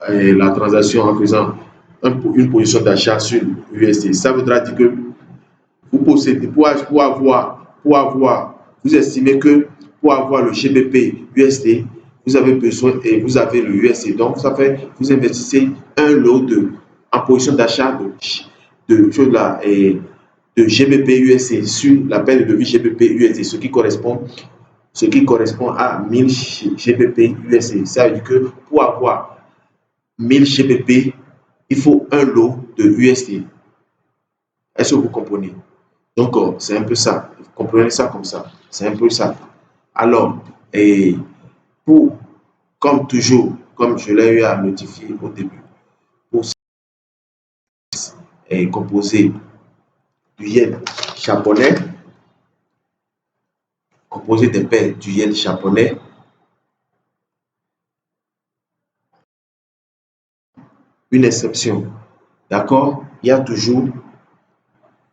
la transaction en faisant une position d'achat sur USD, ça voudra dire que vous possédez, vous estimez que pour avoir le GBP USD, vous avez besoin et vous avez le USD. Donc, ça fait, vous investissez un lot en position d'achat de GBP USD sur la paire de devis GBP USD, ce qui correspond à 1000 GBP USD. Ça veut dire que pour avoir 1000 GBP, il faut un lot de USD. Est-ce que vous comprenez? Donc, c'est un peu ça. Vous comprenez ça comme ça. C'est un peu ça. Alors, et comme toujours, comme je l'ai eu à notifier au début, pour est composé du yen japonais, composé des paires du yen japonais, une exception. D'accord? Il y a toujours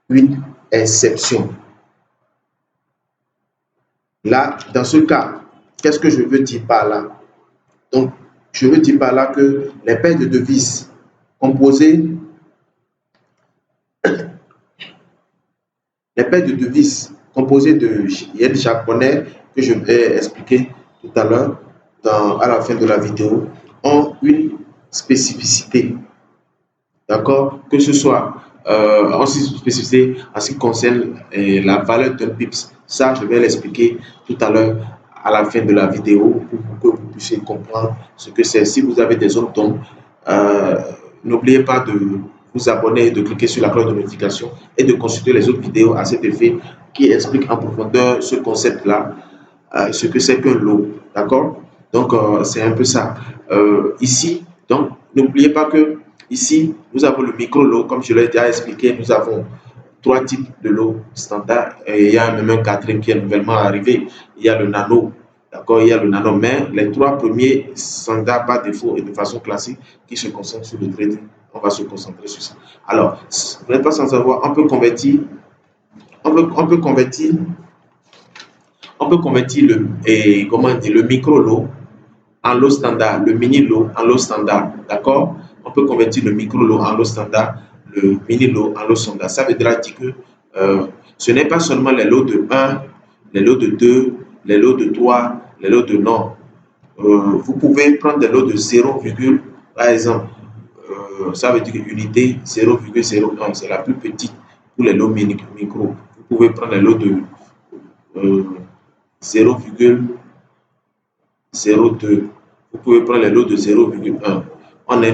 une exception. Là, dans ce cas, qu'est-ce que je veux dire par là? Donc, je veux dire par là que les paires de devises composées, les paires de devises composées de yen japonais que je vais expliquer tout à l'heure à la fin de la vidéo ont une spécificité. D'accord? Que ce soit en spécificité en ce qui concerne la valeur d'un pips. Ça, je vais l'expliquer tout à l'heure à la fin de la vidéo pour que vous puissiez comprendre ce que c'est. Si vous avez des zones d'ombre, n'oubliez pas de vous abonner, de cliquer sur la cloche de notification et de consulter les autres vidéos à cet effet qui expliquent en profondeur ce concept-là, ce que c'est qu'un lot. D'accord? Donc, c'est un peu ça. Ici, donc, n'oubliez pas que ici, nous avons le micro-lot. Comme je l'ai déjà expliqué, nous avons 3 types de lots standards. Et il y a même un quatrième qui est nouvellement arrivé. Il y a le nano. D'accord? Il y a le nano. Mais les 3 premiers standards par défaut et de façon classique qui se concentrent sur le trading. On va se concentrer sur ça. Alors, vous n'êtes pas sans savoir, on peut convertir le micro-lot en lot standard, le mini-lot en lot standard. D'accord? On peut convertir le micro-lot en lot standard, le mini-lot en lot standard. Ça veut dire que ce n'est pas seulement les lots de 1, les lots de 2, les lots de 3, les lots de non. Vous pouvez prendre des lots de 0, par exemple, ça veut dire que unité 0,01, c'est la plus petite pour les lots micro. Vous pouvez prendre les lots de 0,02. Vous pouvez prendre les lots de 0,1.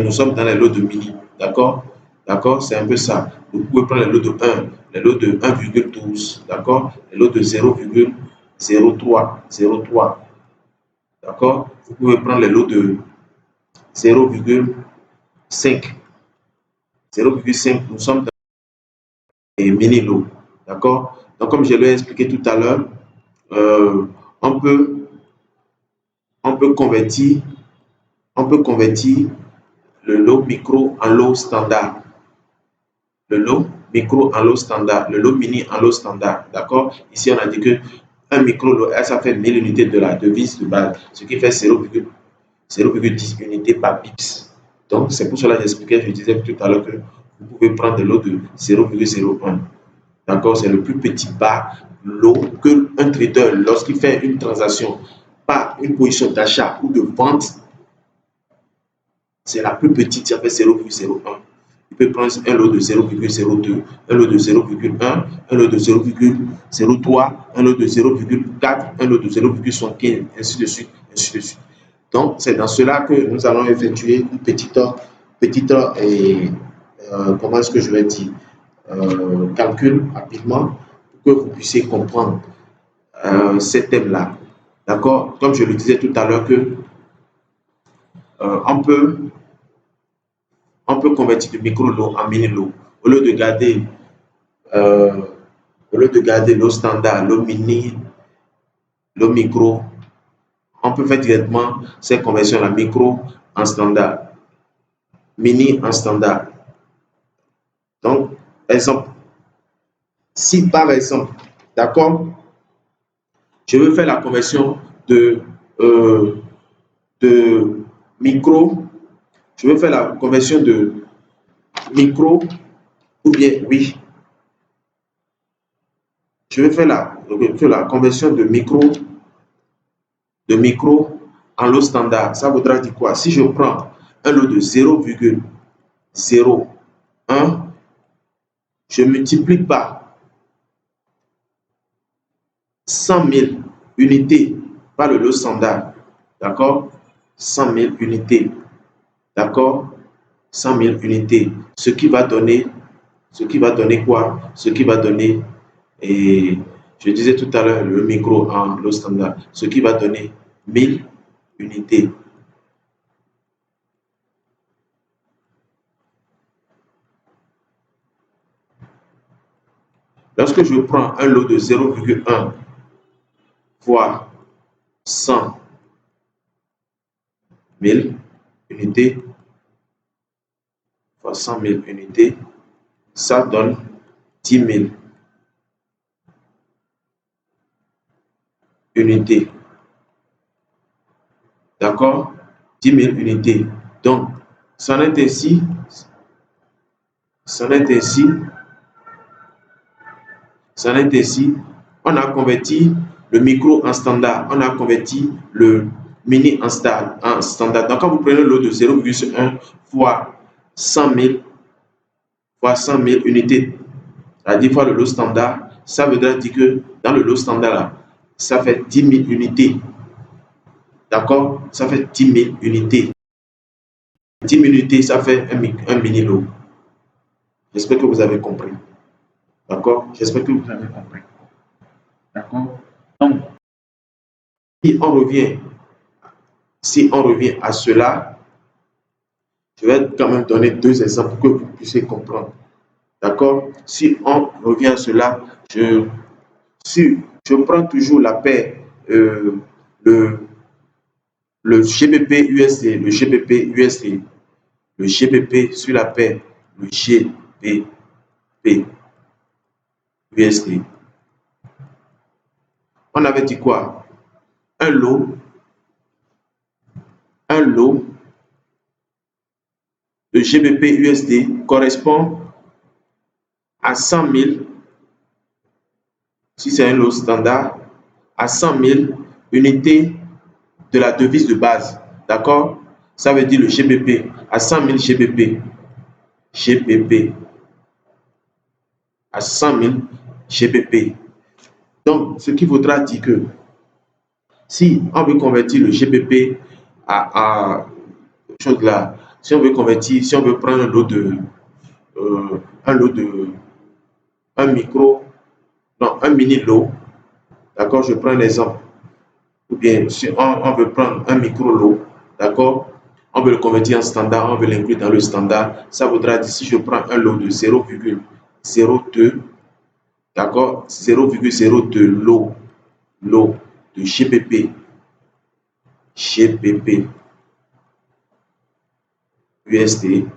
Nous sommes dans les lots de mini. D'accord? D'accord? C'est un peu ça. Vous pouvez prendre les lots de 1, les lots de 1,12. D'accord? Les lots de 0,03. D'accord? Vous pouvez prendre les lots de 0,5. 0,5. Nous sommes dans les mini lots. D'accord? Donc, comme je l'ai expliqué tout à l'heure, on peut convertir le lot micro en lot standard. Le lot micro en lot standard. Le lot mini en lot standard. D'accord? Ici, on a dit que un micro lot, ça fait 1000 unités de la devise de base, ce qui fait 0,10 unités par pips. Donc, c'est pour cela que j'expliquais, je disais tout à l'heure que vous pouvez prendre des lots de 0,01. D'accord? C'est le plus petit lot qu'un trader, lorsqu'il fait une transaction, pas une position d'achat ou de vente, c'est la plus petite, ça fait 0,01. Il peut prendre un lot de 0,02, un lot de 0,1, un lot de 0,03, un lot de 0,4, un lot de 0,75, ainsi de suite, ainsi de suite. Donc, c'est dans cela que nous allons effectuer une petite comment est-ce que je vais dire, calcul rapidement pour que vous puissiez comprendre ces thèmes-là. D'accord? Comme je le disais tout à l'heure, que on peut convertir le micro-lot en mini-lot. Au lieu de garder l'eau standard, l'eau mini, l'eau micro, on peut faire directement ces conversions-là, micro en standard, mini en standard. Donc, exemple, si par exemple, d'accord, je veux faire la conversion de micro, je veux faire la conversion de micro, ou bien, oui, je vais faire la conversion de micro en lot standard. Ça voudra dire quoi? Si je prends un lot de 0,01, je multiplie par 100 000 unités par le lot standard. D'accord? 100 000 unités. D'accord? 100 000 unités. Ce qui va donner quoi? Ce qui va donner, et je disais tout à l'heure, le micro en lot standard, ce qui va donner 1000 unités. Lorsque je prends un lot de 0,1 fois 100 000 unités, fois 100 000 unités, ça donne 10 000 unités. D'accord? 10 000 unités. Donc, c'en est ainsi, on a converti le micro en standard, on a converti le mini en standard. Donc, quand vous prenez le lot de 0,1 fois 100 000 unités, c'est-à-dire fois le lot standard, ça veut dire que dans le lot standard, là, ça fait 10 000 unités. D'accord? Ça fait 10 000 unités. 10 000 unités, ça fait un mini-lot. J'espère que vous avez compris. D'accord? J'espère que vous avez compris. D'accord? Donc, si on revient à cela, je vais quand même donner deux exemples pour que vous puissiez comprendre. D'accord? Si on revient à cela, je prends toujours la paire, le GBP USD, le GBP USD, le GBP sur la paire, le GBP USD. On avait dit quoi? Un lot de GBP USD correspond à 100 000, si c'est un lot standard, à 100 000 unités de la devise de base. D'accord? Ça veut dire le GBP à 100 000 GBP. GBP à 100 000 GBP. Donc, ce qui voudra dire que si on veut convertir le GBP à chose là, si on veut convertir, si on veut prendre un lot de un mini lot, d'accord, je prends un exemple, ou bien si on veut prendre un micro lot, d'accord, on veut le convertir en standard, on veut l'inclure dans le standard, ça voudra dire si je prends un lot de 0,02, d'accord, 0,02 lot de GBP USD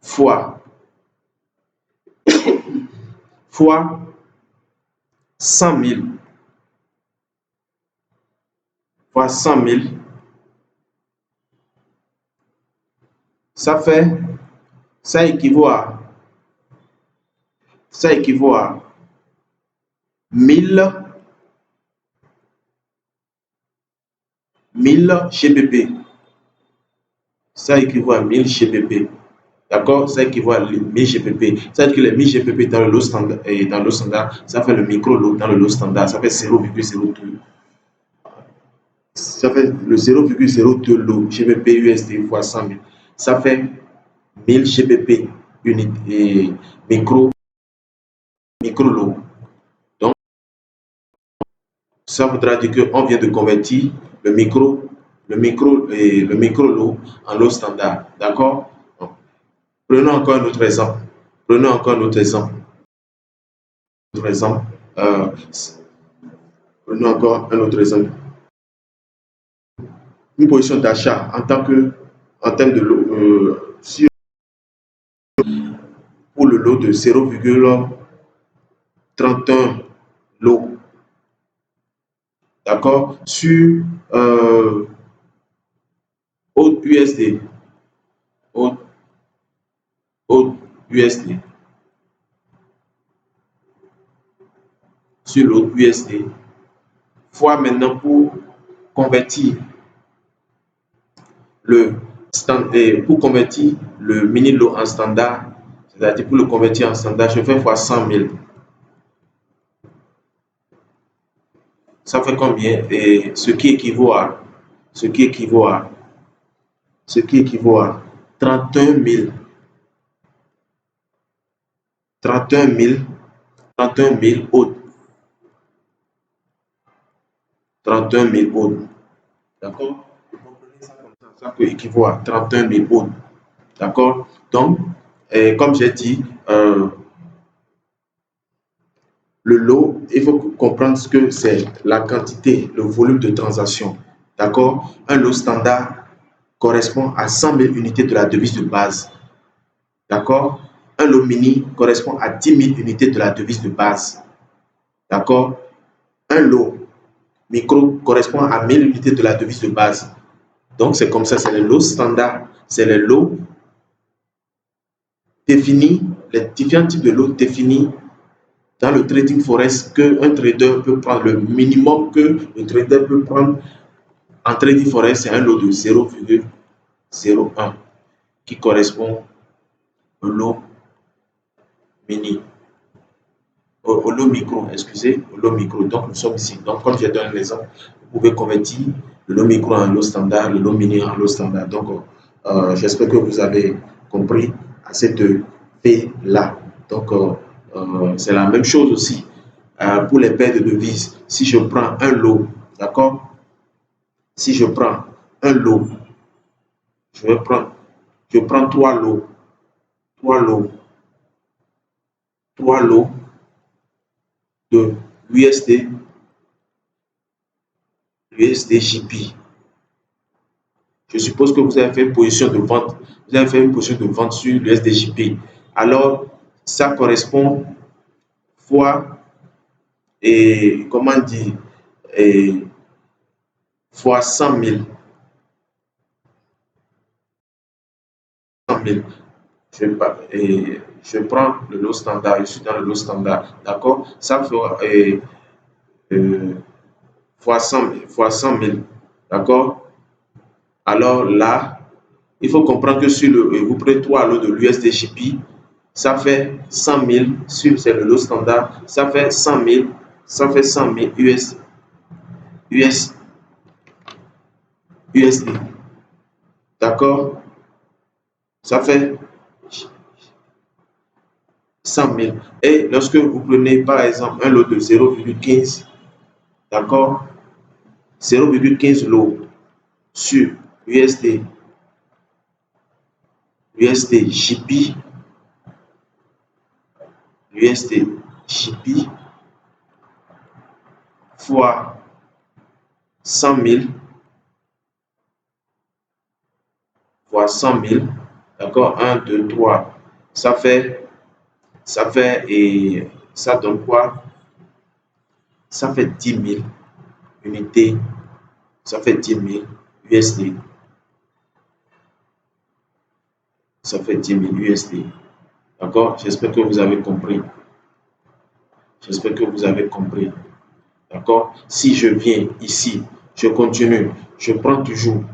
fois 100 000 fois 100 000, ça équivaut à 1000 1000 GBP. Ça équivaut à 1000 GBP. D'accord? Ça équivaut à 1000 GBP. Ça veut dire que les 1000 GBP dans le lot standard, ça fait le micro-lot dans le lot standard. Ça fait 0,02. Ça fait le 0,02 lot GBP USD fois 100 000. Ça fait 1000 GBP unité, micro-lot. Donc, ça voudra dire qu'on vient de convertir le micro-lot en lot standard. D'accord? Prenons encore un autre exemple. Prenons encore un autre exemple. Euh, Prenons encore un autre exemple. Une position d'achat en termes de lot, pour le lot de 0,31 lot. D'accord? Sur USD. USD. Sur l'autre USD. Fois maintenant pour convertir pour convertir le mini lot en standard, c'est-à-dire pour le convertir en standard, je fais fois 100 000. Ça fait combien? Et ce qui équivaut à 31 000. 31 000 autres. 31 000 autres. D'accord? Vous comprenez ça comme ça? Ça peut équivaut à 31 000 autres. D'accord? Donc, comme j'ai dit, le lot, il faut comprendre ce que c'est la quantité, le volume de transaction. D'accord? Un lot standard correspond à 100 000 unités de la devise de base. D'accord? Un lot mini correspond à 10 000 unités de la devise de base. D'accord? Un lot micro correspond à 1000 unités de la devise de base. Donc, c'est comme ça, c'est les lots standards. C'est les lots définis, les différents types de lots définis dans le trading forex qu'un trader peut prendre. Le minimum que le trader peut prendre en trading forex, c'est un lot de 0,01 qui correspond au lot mini, au lot micro, excusez, au lot micro. Donc, nous sommes ici. Donc, comme j'ai donné l'exemple, vous pouvez convertir le lot micro en lot standard, le lot mini en lot standard. Donc, j'espère que vous avez compris à cette fait-là. Donc, c'est la même chose aussi pour les paires de devises. Si je prends un lot, d'accord? Si je prends un lot, je prends trois lots, trois lots, trois lots de USD, USDJP. Je suppose que vous avez fait une position de vente. Vous avez fait une position de vente sur l'USDJP. Alors, ça correspond fois, et comment dire, fois 100 000. 100 000. Je prends le lot standard, je suis dans le lot standard. D'accord? Ça fait fois 100 000. Fois 100 000. D'accord? Alors là, il faut comprendre que sur vous prenez 3 lots de l'USDJP, ça fait 100 000, c'est le lot standard, ça fait 100 000, ça fait 100 000 USD. D'accord? Ça fait 100 000. Et lorsque vous prenez par exemple un lot de 0,15, d'accord? 0,15 lot sur USDJP, fois 100 000 fois 100 000, d'accord? 1, 2, 3, ça et ça donne quoi? Ça fait 10 000 unités, ça fait 10 000 USD. Ça fait 10 000 USD. D'accord? J'espère que vous avez compris. J'espère que vous avez compris. D'accord? Si je viens ici, Je continue. Je prends toujours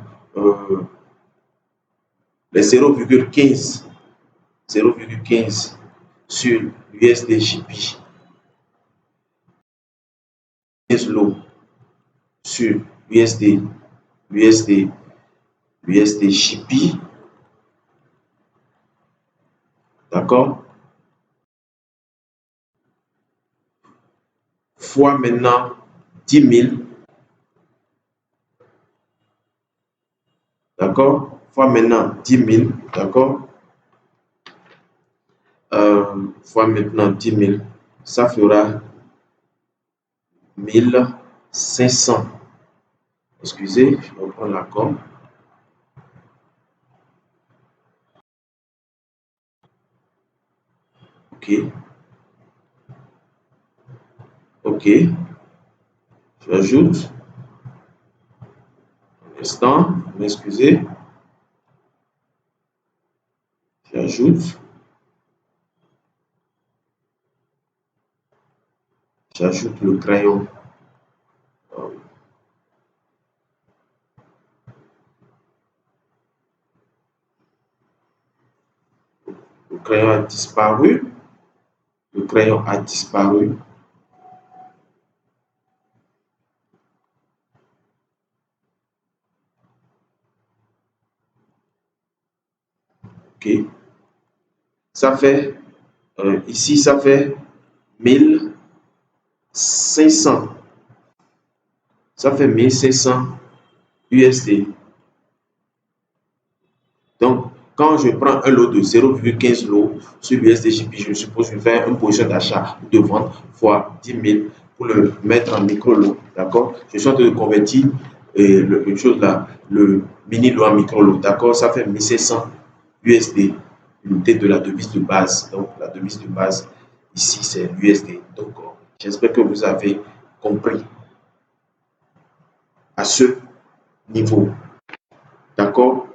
les 0,15 sur l'USD JP, 15 lots sur USD JP, d'accord, fois maintenant 10 000, d'accord, fois maintenant 10 000, d'accord, fois maintenant 10 000, ça fera 1500. Excusez, je vais prendre la com. Ok. Ok. J'ajoute. Un instant, m'excusez. J'ajoute. J'ajoute le crayon. Le crayon a disparu. Le crayon a disparu. Ok. Ça fait, ici, ça fait 1500. Ça fait 1500 USD. Donc, quand je prends un lot de 0,15 lots sur l'USDJP, je suppose que je vais faire une position d'achat ou de vente fois 10 000 pour le mettre en micro-lot. D'accord? Je suis en train de convertir une chose là, le mini-lot en micro-lot. D'accord? Ça fait 1500 USD, l'unité de la devise de base. Donc, la devise de base ici, c'est l'USD. Donc, j'espère que vous avez compris à ce niveau. D'accord?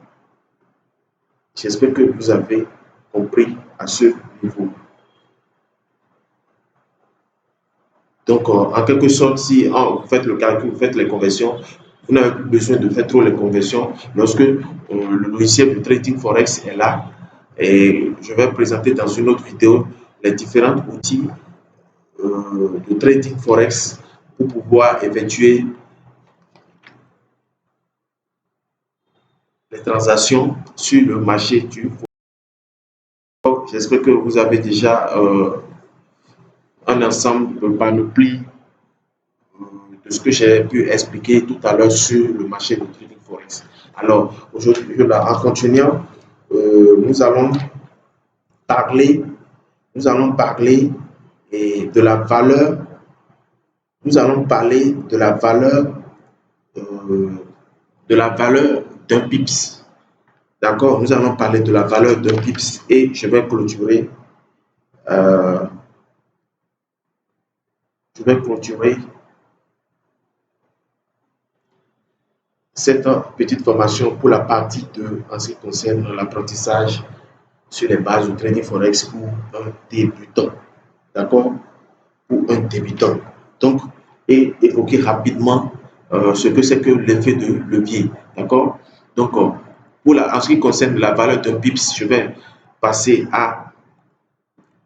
J'espère que vous avez compris à ce niveau. Donc, en quelque sorte, si vous faites le calcul, vous faites les conversions, vous n'avez plus besoin de faire trop les conversions. Lorsque le logiciel de trading forex est là, et je vais présenter dans une autre vidéo les différents outils de trading forex pour pouvoir effectuer les transactions sur le marché du forex. J'espère que vous avez déjà un ensemble de panoplie de ce que j'ai pu expliquer tout à l'heure sur le marché de trading forex. Alors, aujourd'hui, en continuant, nous allons parler, nous allons parler de la valeur, nous allons parler de la valeur d'un pips. D'accord? Nous allons parler de la valeur d'un pips et je vais clôturer, cette petite formation pour la partie 2 en ce qui concerne l'apprentissage sur les bases du trading forex pour un débutant. D'accord? Pour un débutant. Donc, et évoquer rapidement ce que c'est que l'effet de levier. D'accord? Donc, en ce qui concerne la valeur d'un pips, je vais passer à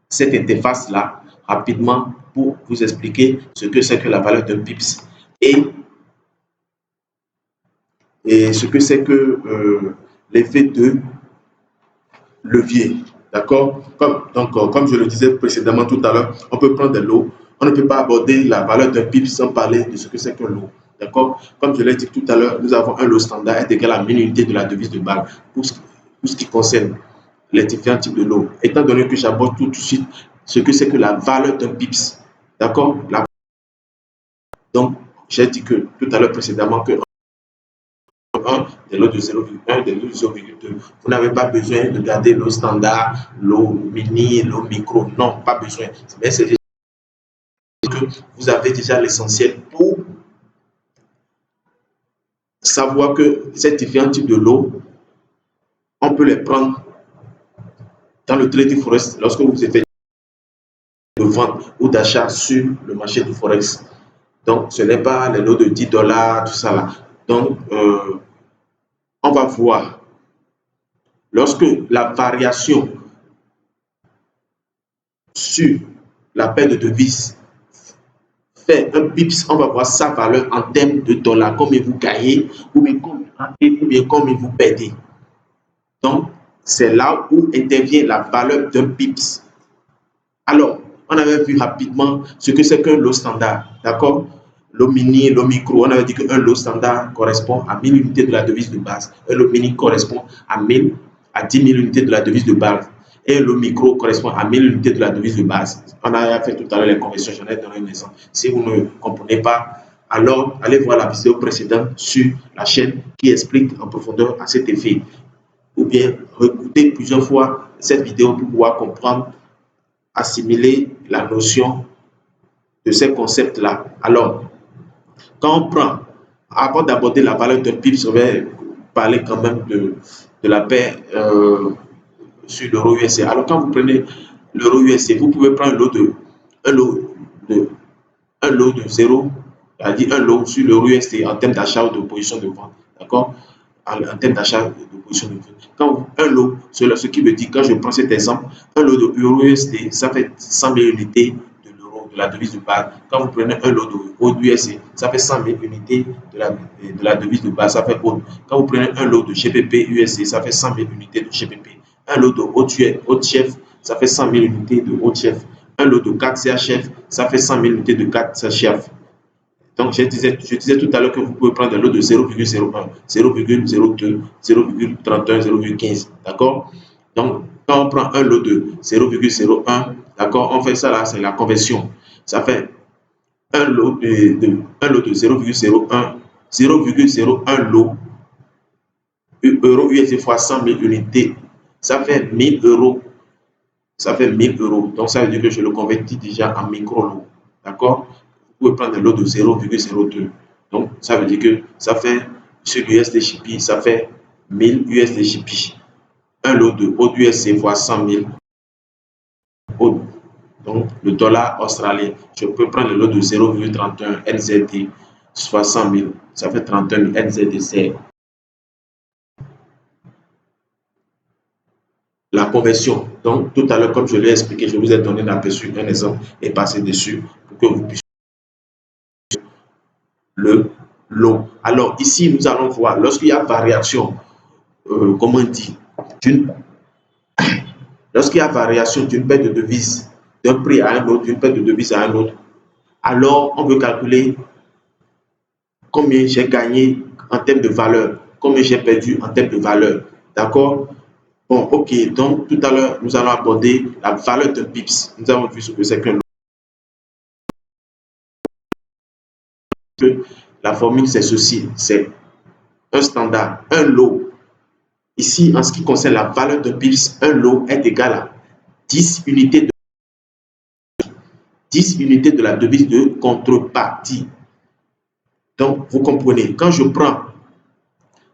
cette interface-là rapidement pour vous expliquer ce que c'est que la valeur d'un pips et ce que c'est que l'effet de levier. D'accord? Comme je le disais précédemment tout à l'heure, on peut prendre des lots. On ne peut pas aborder la valeur d'un PIB sans parler de ce que c'est qu'un lot. D'accord? Comme je l'ai dit tout à l'heure, nous avons un lot standard est égal à 1000 unités de la devise de base pour ce qui concerne les différents types de lots. Étant donné que j'aborde tout de suite ce que c'est que la valeur d'un PIPS. D'accord? Donc, j'ai dit que tout à l'heure précédemment que 1, des lots de 0,1, des lots de 0,2. Vous n'avez pas besoin de garder l'eau standard, l'eau mini, l'eau micro. Non, pas besoin. Mais c'est que vous avez déjà l'essentiel pour savoir que ces différents types de lots, on peut les prendre dans le trading forex lorsque vous effectuez de vente ou d'achat sur le marché du forex. Donc, ce n'est pas les lots de 10 dollars, tout ça là. Donc, on va voir. Lorsque la variation sur la paire de devises fait un pips, on va voir sa valeur en termes de dollars, combien vous gagnez, ou bien combien vous perdez. Donc, c'est là où intervient la valeur d'un pips. Alors, on avait vu rapidement ce que c'est qu'un lot standard, d'accord? Lot mini, lot micro, on avait dit qu'un lot standard correspond à 1000 unités de la devise de base. Un lot mini correspond à 1000 à 10 000 unités de la devise de base. Et le micro correspond à 1000 unités de la devise de base. On a fait tout à l'heure les conversions, j'en ai donné un exemple. Si vous ne comprenez pas, alors allez voir la vidéo précédente sur la chaîne qui explique en profondeur à cet effet. Ou bien écoutez plusieurs fois cette vidéo pour pouvoir comprendre, assimiler la notion de ces concepts-là. Alors, quand on prend, avant d'aborder la valeur d'un PIB, je vais parler quand même de la paire sur l'euro USD. Alors, quand vous prenez l'euro USD, vous pouvez prendre un lot de, un lot de 0, c'est-à-dire un lot sur l'euro USD en termes d'achat ou de position de vente. D'accord? En termes d'achat de position de vente. Quand un lot, ce qui veut dire, quand je prends cet exemple, un lot de euro USD, ça fait 100 000 unités de la devise de base. Quand vous prenez un lot de AUD, ça fait 100 000 unités de la devise de base, ça fait AUD. Quand vous prenez un lot de GBP USD, ça fait 100 000 unités de GBP. Un lot de haute chef, ça fait 100 000 unités de haute chef. Un lot de 4 CHF, ça fait 100 000 unités de 4 CHF. Donc, je disais tout à l'heure que vous pouvez prendre un lot de 0,01, 0,02, 0,31, 0,15. D'accord? Donc, quand on prend un lot de 0,01, d'accord, on fait ça là, c'est la conversion. Ça fait un lot de 0,01, 0,01 lot euro USD fois 100 000 unités. Ça fait 1000 euros. Ça fait 1000 euros. Donc, ça veut dire que je le convertis déjà en micro-lot. D'accord? Vous pouvez prendre un lot de 0,02. Donc, ça veut dire que ça fait, sur l'USD Shippy, ça fait 1000 USD Shippy. Un lot de AUD fois 100 000 AUD. Donc, le dollar australien. Je peux prendre le lot de 0,31 NZD soit 100 000. Ça fait 31 000 NZD. La conversion. Donc, tout à l'heure, comme je l'ai expliqué, je vous ai donné un aperçu, un exemple et passé dessus pour que vous puissiez le lot. Alors, ici, nous allons voir, lorsqu'il y a variation, comment on dit, lorsqu'il y a variation d'une paire de devises, d'un prix à un autre, d'une paire de devises à un autre, alors on veut calculer combien j'ai gagné en termes de valeur, combien j'ai perdu en termes de valeur. D'accord? Bon, ok. Donc, tout à l'heure, nous allons aborder la valeur d'un pips. Nous avons vu ce que c'est qu'un lot. La formule, c'est ceci. C'est un standard, un lot. Ici, en ce qui concerne la valeur d'un pips, un lot est égal à 10 unités de 10 unités de la devise de contrepartie. Donc, vous comprenez,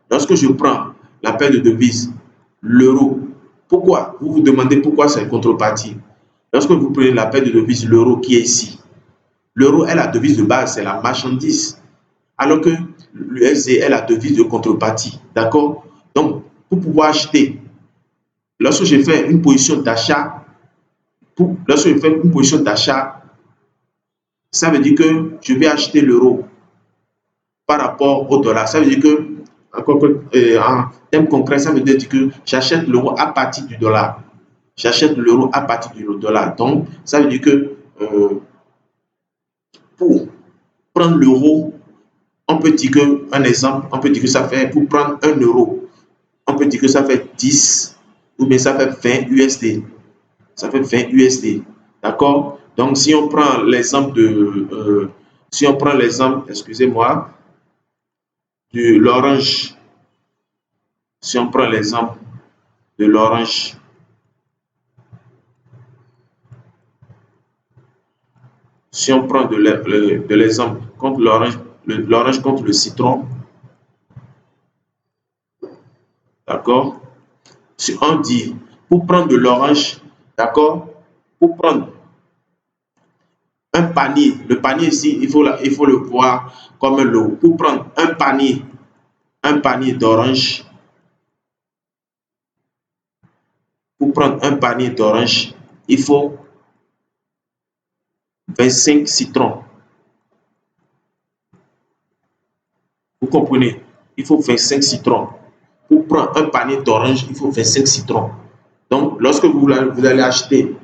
lorsque je prends la paire de devises, l'euro, pourquoi? Vous vous demandez pourquoi c'est contrepartie. Lorsque vous prenez la paire de devises, l'euro qui est ici, l'euro est la devise de base, c'est la marchandise, alors que l'USD est la devise de contrepartie. D'accord? Donc, pour pouvoir acheter, lorsque je fais une position d'achat, ça veut dire que je vais acheter l'euro par rapport au dollar. Ça veut dire que, en termes concrets, ça veut dire que j'achète l'euro à partir du dollar. J'achète l'euro à partir du dollar. Donc, ça veut dire que pour prendre l'euro, on peut dire que, un exemple, on peut dire que ça fait, pour prendre 1 euro, on peut dire que ça fait 10 ou bien ça fait 20 USD. Ça fait 20 USD. D'accord? Donc, si on prend l'exemple excusez-moi, de l'orange, si on prend l'exemple de l'orange, si on prend de l'exemple contre l'orange contre le citron, d'accord? Si on dit, pour prendre de l'orange, d'accord? Pour prendre un panier, le panier ici, il faut le voir comme un lot. Pour prendre un panier d'orange, il faut 25 citrons. Vous comprenez? Il faut 25 citrons. Pour prendre un panier d'orange, il faut 25 citrons. Donc, lorsque vous allez acheter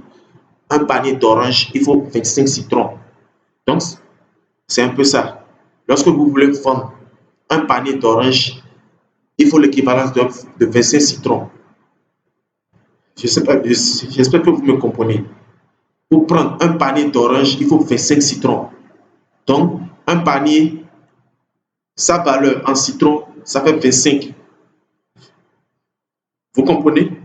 un panier d'orange, il faut 25 citrons. Donc, c'est un peu ça. Lorsque vous voulez vendre un panier d'orange, il faut l'équivalence de 25 citrons. Je sais pas, j'espère que vous me comprenez. Pour prendre un panier d'orange, il faut 25 citrons. Donc, un panier, sa valeur en citrons, ça fait 25. Vous comprenez?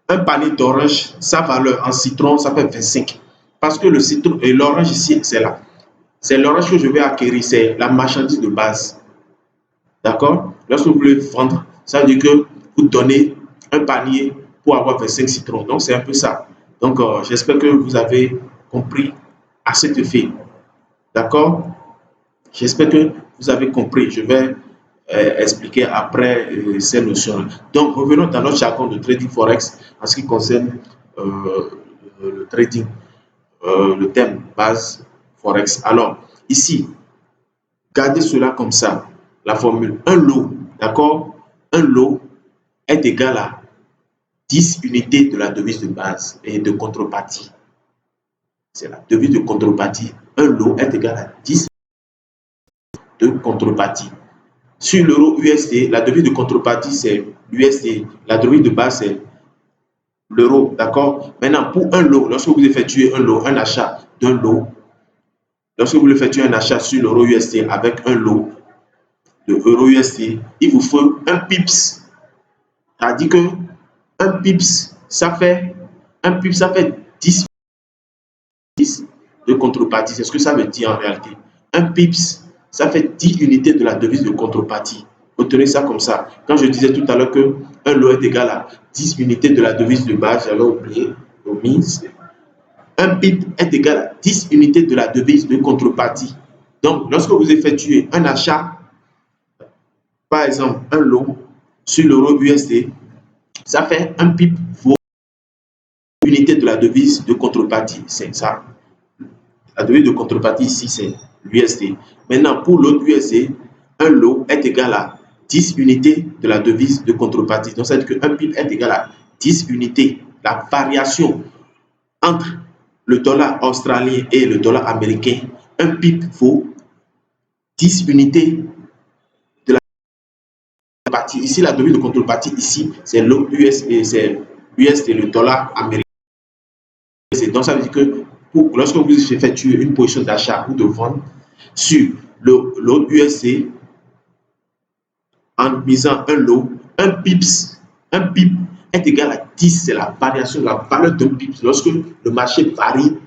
Un panier d'orange, sa valeur en citron, ça fait 25. Parce que le citron et l'orange ici, c'est là. C'est l'orange que je vais acquérir, c'est la marchandise de base. D'accord? Lorsque vous voulez vendre, ça veut dire que vous donnez un panier pour avoir 25 citrons. Donc, c'est un peu ça. Donc, j'espère que vous avez compris à cet effet. D'accord? J'espère que vous avez compris. Je vais expliquer après ces notions. Donc, revenons dans notre jargon de trading forex en ce qui concerne le trading, le thème base forex. Alors, ici, gardez cela comme ça. La formule, un lot, d'accord? Un lot est égal à 10 unités de la devise de base et de contrepartie. C'est la devise de contrepartie. Un lot est égal à 10 de contrepartie. Sur l'euro USD, la devise de contrepartie, c'est l'USD. La devise de base, c'est l'euro. D'accord? Maintenant, pour un lot, lorsque vous effectuez un lot, un achat d'un lot, lorsque vous effectuez un achat sur l'euro USD avec un lot de euro USD, il vous faut un pips. C'est-à-dire que un pips, ça fait 10 de contrepartie. C'est ce que ça veut dire en réalité. Un pips, ça fait 10 unités de la devise de contrepartie. Retenez ça comme ça. Quand je disais tout à l'heure qu'un lot est égal à 10 unités de la devise de base, j'avais oublié, omis. Un pip est égal à 10 unités de la devise de contrepartie. Donc, lorsque vous effectuez un achat, par exemple, un lot sur l'euro USD, ça fait un pip vaut unité de la devise de contrepartie. C'est ça. La devise de contrepartie ici, c'est l'USD. Maintenant, pour l'autre USD, un lot est égal à 10 unités de la devise de contrepartie. Donc, ça veut dire qu'un pip est égal à 10 unités. La variation entre le dollar australien et le dollar américain, un pip vaut 10 unités de la contrepartie. Ici, la devise de contrepartie, ici, c'est l'USD, c'est l'USD, le dollar américain. Donc, ça veut dire que lorsque vous effectuez une position d'achat ou de vente sur l'autre USD, en misant un lot, un pip est égal à 10, c'est la variation, la valeur d'un pips. Lorsque le marché varie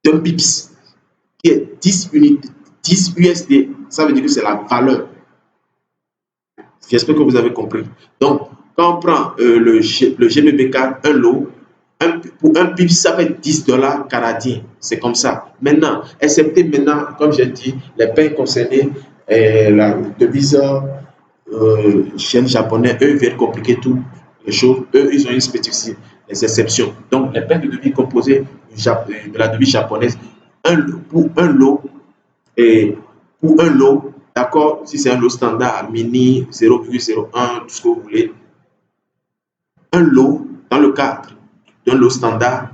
d'un pips, qui est 10 unités, 10 USD, ça veut dire que c'est la valeur. J'espère que vous avez compris. Donc, quand on prend le GBP4, un lot, pour un pips, ça fait 10 dollars canadiens. C'est comme ça. Maintenant, excepté maintenant, comme j'ai dit, les pays concernés, la devise chaîne japonais, eux viennent compliquer toutes les choses. Eux, ils ont une spécificité, les exceptions. Donc, les paires de devises composées de la devise japonaise, pour un lot, d'accord, si c'est un lot standard, mini, 0,01, tout ce que vous voulez, un lot, dans le cadre d'un lot standard,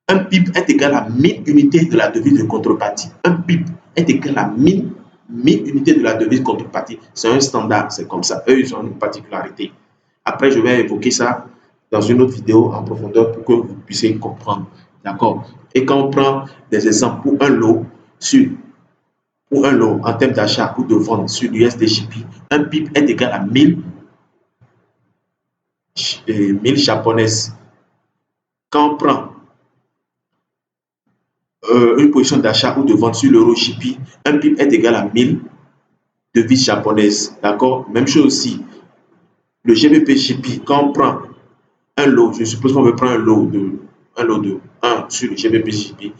un pip est égal à 1000 unités de la devise de contrepartie. Un pip est égal à 1000 unités de la devise contrepartie. C'est un standard, c'est comme ça. Eux, ils ont une particularité. Après, je vais évoquer ça dans une autre vidéo en profondeur pour que vous puissiez comprendre. D'accord? Et quand on prend des exemples pour un lot, en termes d'achat ou de vente sur l'USDJP, un pip est égal à 1000 japonaises. Quand on prend une position d'achat ou de vente sur l'euro JP, un pip est égal à 1000 devises japonaises. D'accord? Même chose aussi. Le GBP JP, quand on prend un lot, je suppose qu'on veut prendre un lot de 1 sur le GBP-JP,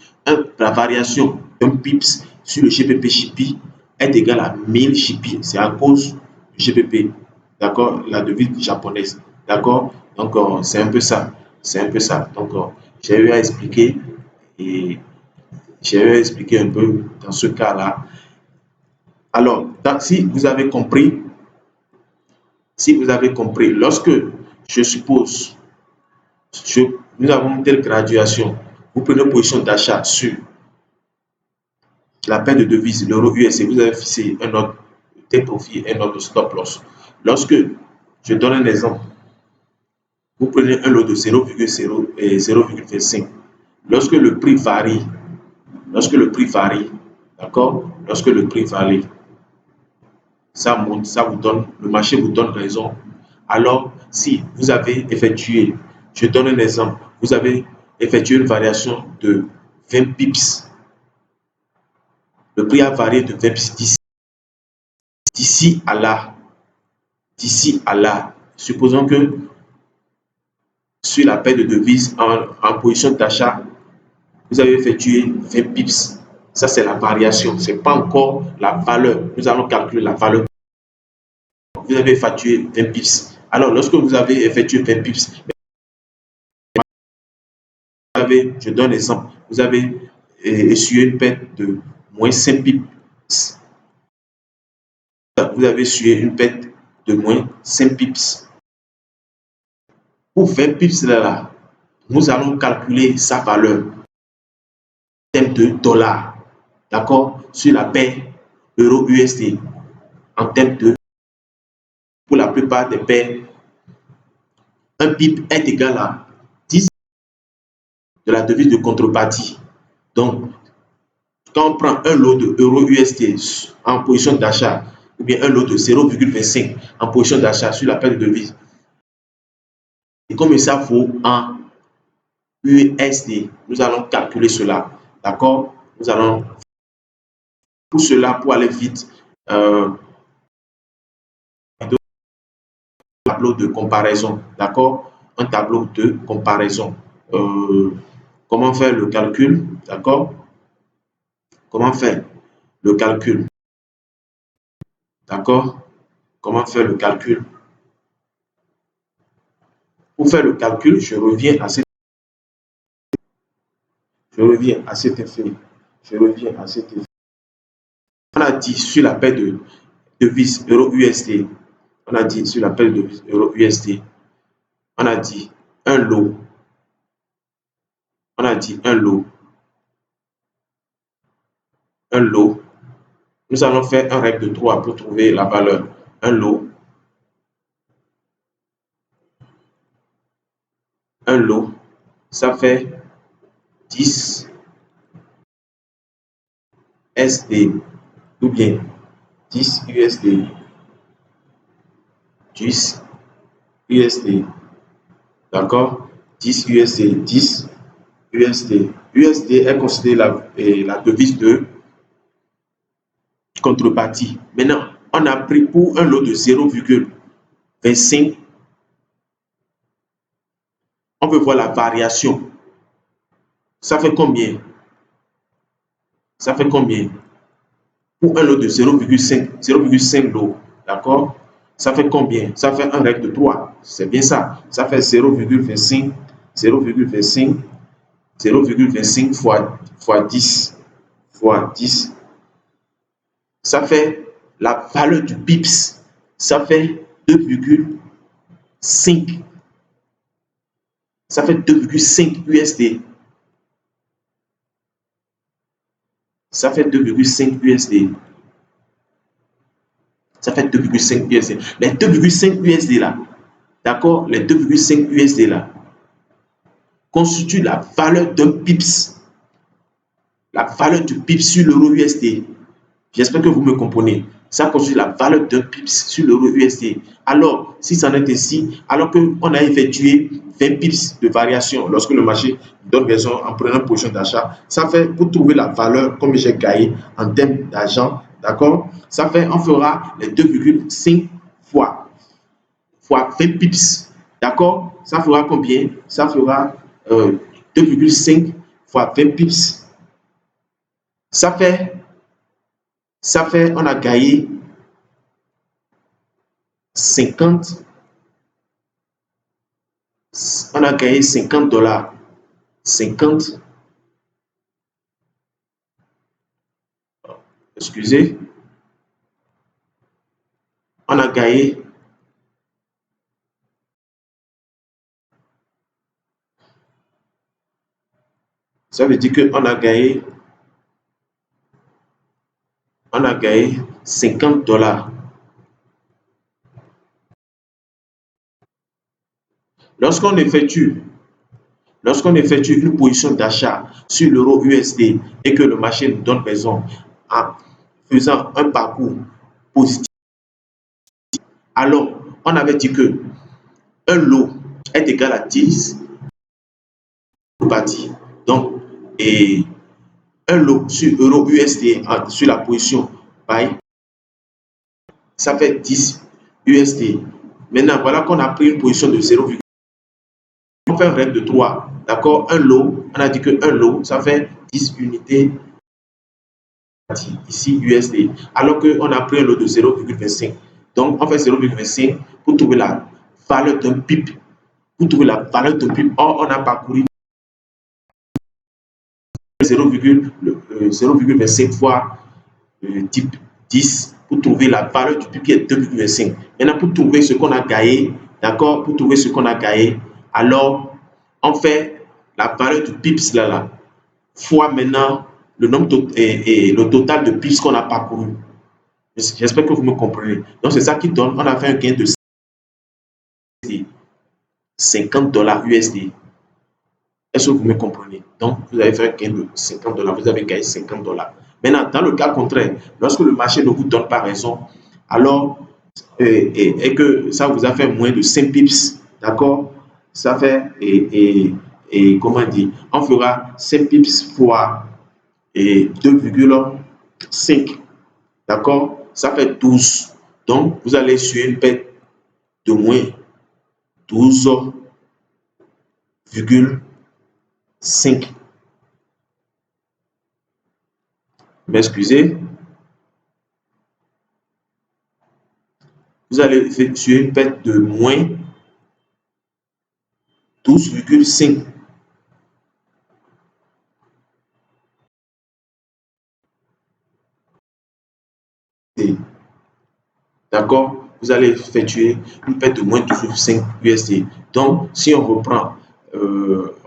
la variation d'un pips sur le GBP-JP est égale à 1000 JP. C'est à cause du GBP, d'accord, la devise japonaise, d'accord. Donc, c'est un peu ça. C'est un peu ça. Donc, j'ai eu à expliquer et j'ai eu à expliquer un peu dans ce cas-là. Alors, si vous avez compris, lorsque je suppose, nous avons une telle graduation, vous prenez une position d'achat sur la paire de devises, l'euro USD, vous avez fixé un ordre de profit et un ordre de stop loss. Lorsque, je donne un exemple, vous prenez un lot de 0,0 et 0,25. Lorsque le prix varie, d'accord, lorsque le prix varie, ça monte, ça vous donne, le marché vous donne raison. Alors, si vous avez effectué, je donne un exemple, vous avez effectué une variation de 20 pips, le prix a varié de 20 pips d'ici à là, supposons que sur la paire de devises en position d'achat, vous avez effectué 20 pips. Ça, c'est la variation, ce n'est pas encore la valeur. Nous allons calculer la valeur. Vous avez effectué 20 pips. Alors, lorsque vous avez effectué 20 pips, je donne un exemple, vous avez essuyé une perte de moins 5 pips. Vous avez essuyé une perte de moins 5 pips. Pour 20 pips là, nous allons calculer sa valeur en termes de dollars, d'accord, sur la paire euro-USD, en termes de, pour la plupart des paires, un pip est égal à 10 de la devise de contrepartie. Donc, quand on prend un lot de euro-USD en position d'achat, ou bien un lot de 0,25 en position d'achat sur la paire de devises, et comme ça vaut en USD, nous allons calculer cela, d'accord? Nous allons, pour cela, pour aller vite, un tableau de comparaison, d'accord? Un tableau de comparaison. Comment faire le calcul, d'accord? Comment faire le calcul, d'accord? Comment faire le calcul? Pour faire le calcul, je reviens à cet effet. On a dit sur la paire de devises euro-USD, on a dit sur la paire de devises euro-USD, on a dit un lot, Nous allons faire un règle de 3 pour trouver la valeur. Un lot, ça fait 10 SD ou bien 10 USD. 10 USD. D'accord? 10 USD. 10 USD. USD est considéré la devise de contrepartie. Maintenant, on a pris pour un lot de 0,25. On veut voir la variation. Ça fait combien? Ça fait combien? Pour un lot de 0,5 lot, d'accord? Ça fait combien? Ça fait un règle de 3. C'est bien ça. Ça fait 0,25 fois 10 fois 10. Ça fait la valeur du pips. Ça fait 2,5. Ça fait 2,5 USD. Ça fait 2,5 USD. Ça fait 2,5 USD. Les 2,5 USD là, d'accord? Les 2,5 USD là constituent la valeur d'un pips. La valeur du pips sur l'euro USD. J'espère que vous me comprenez. Ça constitue la valeur d'un pips sur l'euro USD. Alors, si ça en est ainsi, alors qu'on a effectué 20 pips de variation lorsque le marché donne raison en prenant position d'achat, ça fait, pour trouver la valeur, comme j'ai gagné en termes d'argent, d'accord? Ça fait, on fera les 2,5 fois 20 pips, d'accord? ça fera combien? Ça fera 2,5 fois 20 pips. Ça fait, on a gagné 50, on a gagné 50 dollars. 50, excusez, on a gagné, ça veut dire qu'on a gagné, 50 dollars. Lorsqu'on effectue une position d'achat sur l'euro USD et que le marché nous donne raison en faisant un parcours positif, alors on avait dit que un lot est égal à 10 parties. Donc, et un lot sur euro USD sur la position buy, ça fait 10 USD. Maintenant, voilà qu'on a pris une position de 0, on fait un règle de 3. D'accord? Un lot, on a dit qu'un lot, ça fait 10 unités ici USD. Alors qu'on a pris un lot de 0,25. Donc, on fait 0,25 pour trouver la valeur d'un pip. Pour trouver la valeur d'un pip, or, on a parcouru 0,25 fois type 10 pour trouver la valeur du pip qui est 2,25. Maintenant, pour trouver ce qu'on a gagné, d'accord, pour trouver ce qu'on a gagné, alors on fait la valeur du pips là, fois maintenant le nombre et le total de pips qu'on a parcouru. J'espère que vous me comprenez. Donc, c'est ça qui donne, on a fait un gain de 50 dollars USD. Est-ce que vous me comprenez? Donc, vous avez fait un gain de 50 dollars, vous avez gagné 50 dollars. Maintenant, dans le cas contraire, lorsque le marché ne vous donne pas raison, alors, et que ça vous a fait moins de 5 pips, d'accord? Ça fait, comment dire, on fera 5 pips fois 2,5, d'accord? Ça fait 12. Donc, vous allez sur une perte de moins 12,5. M'excusez. Vous allez effectuer une perte de moins 12,5. D'accord? Vous allez effectuer une perte de moins 12,5 USD. Donc, si on reprend,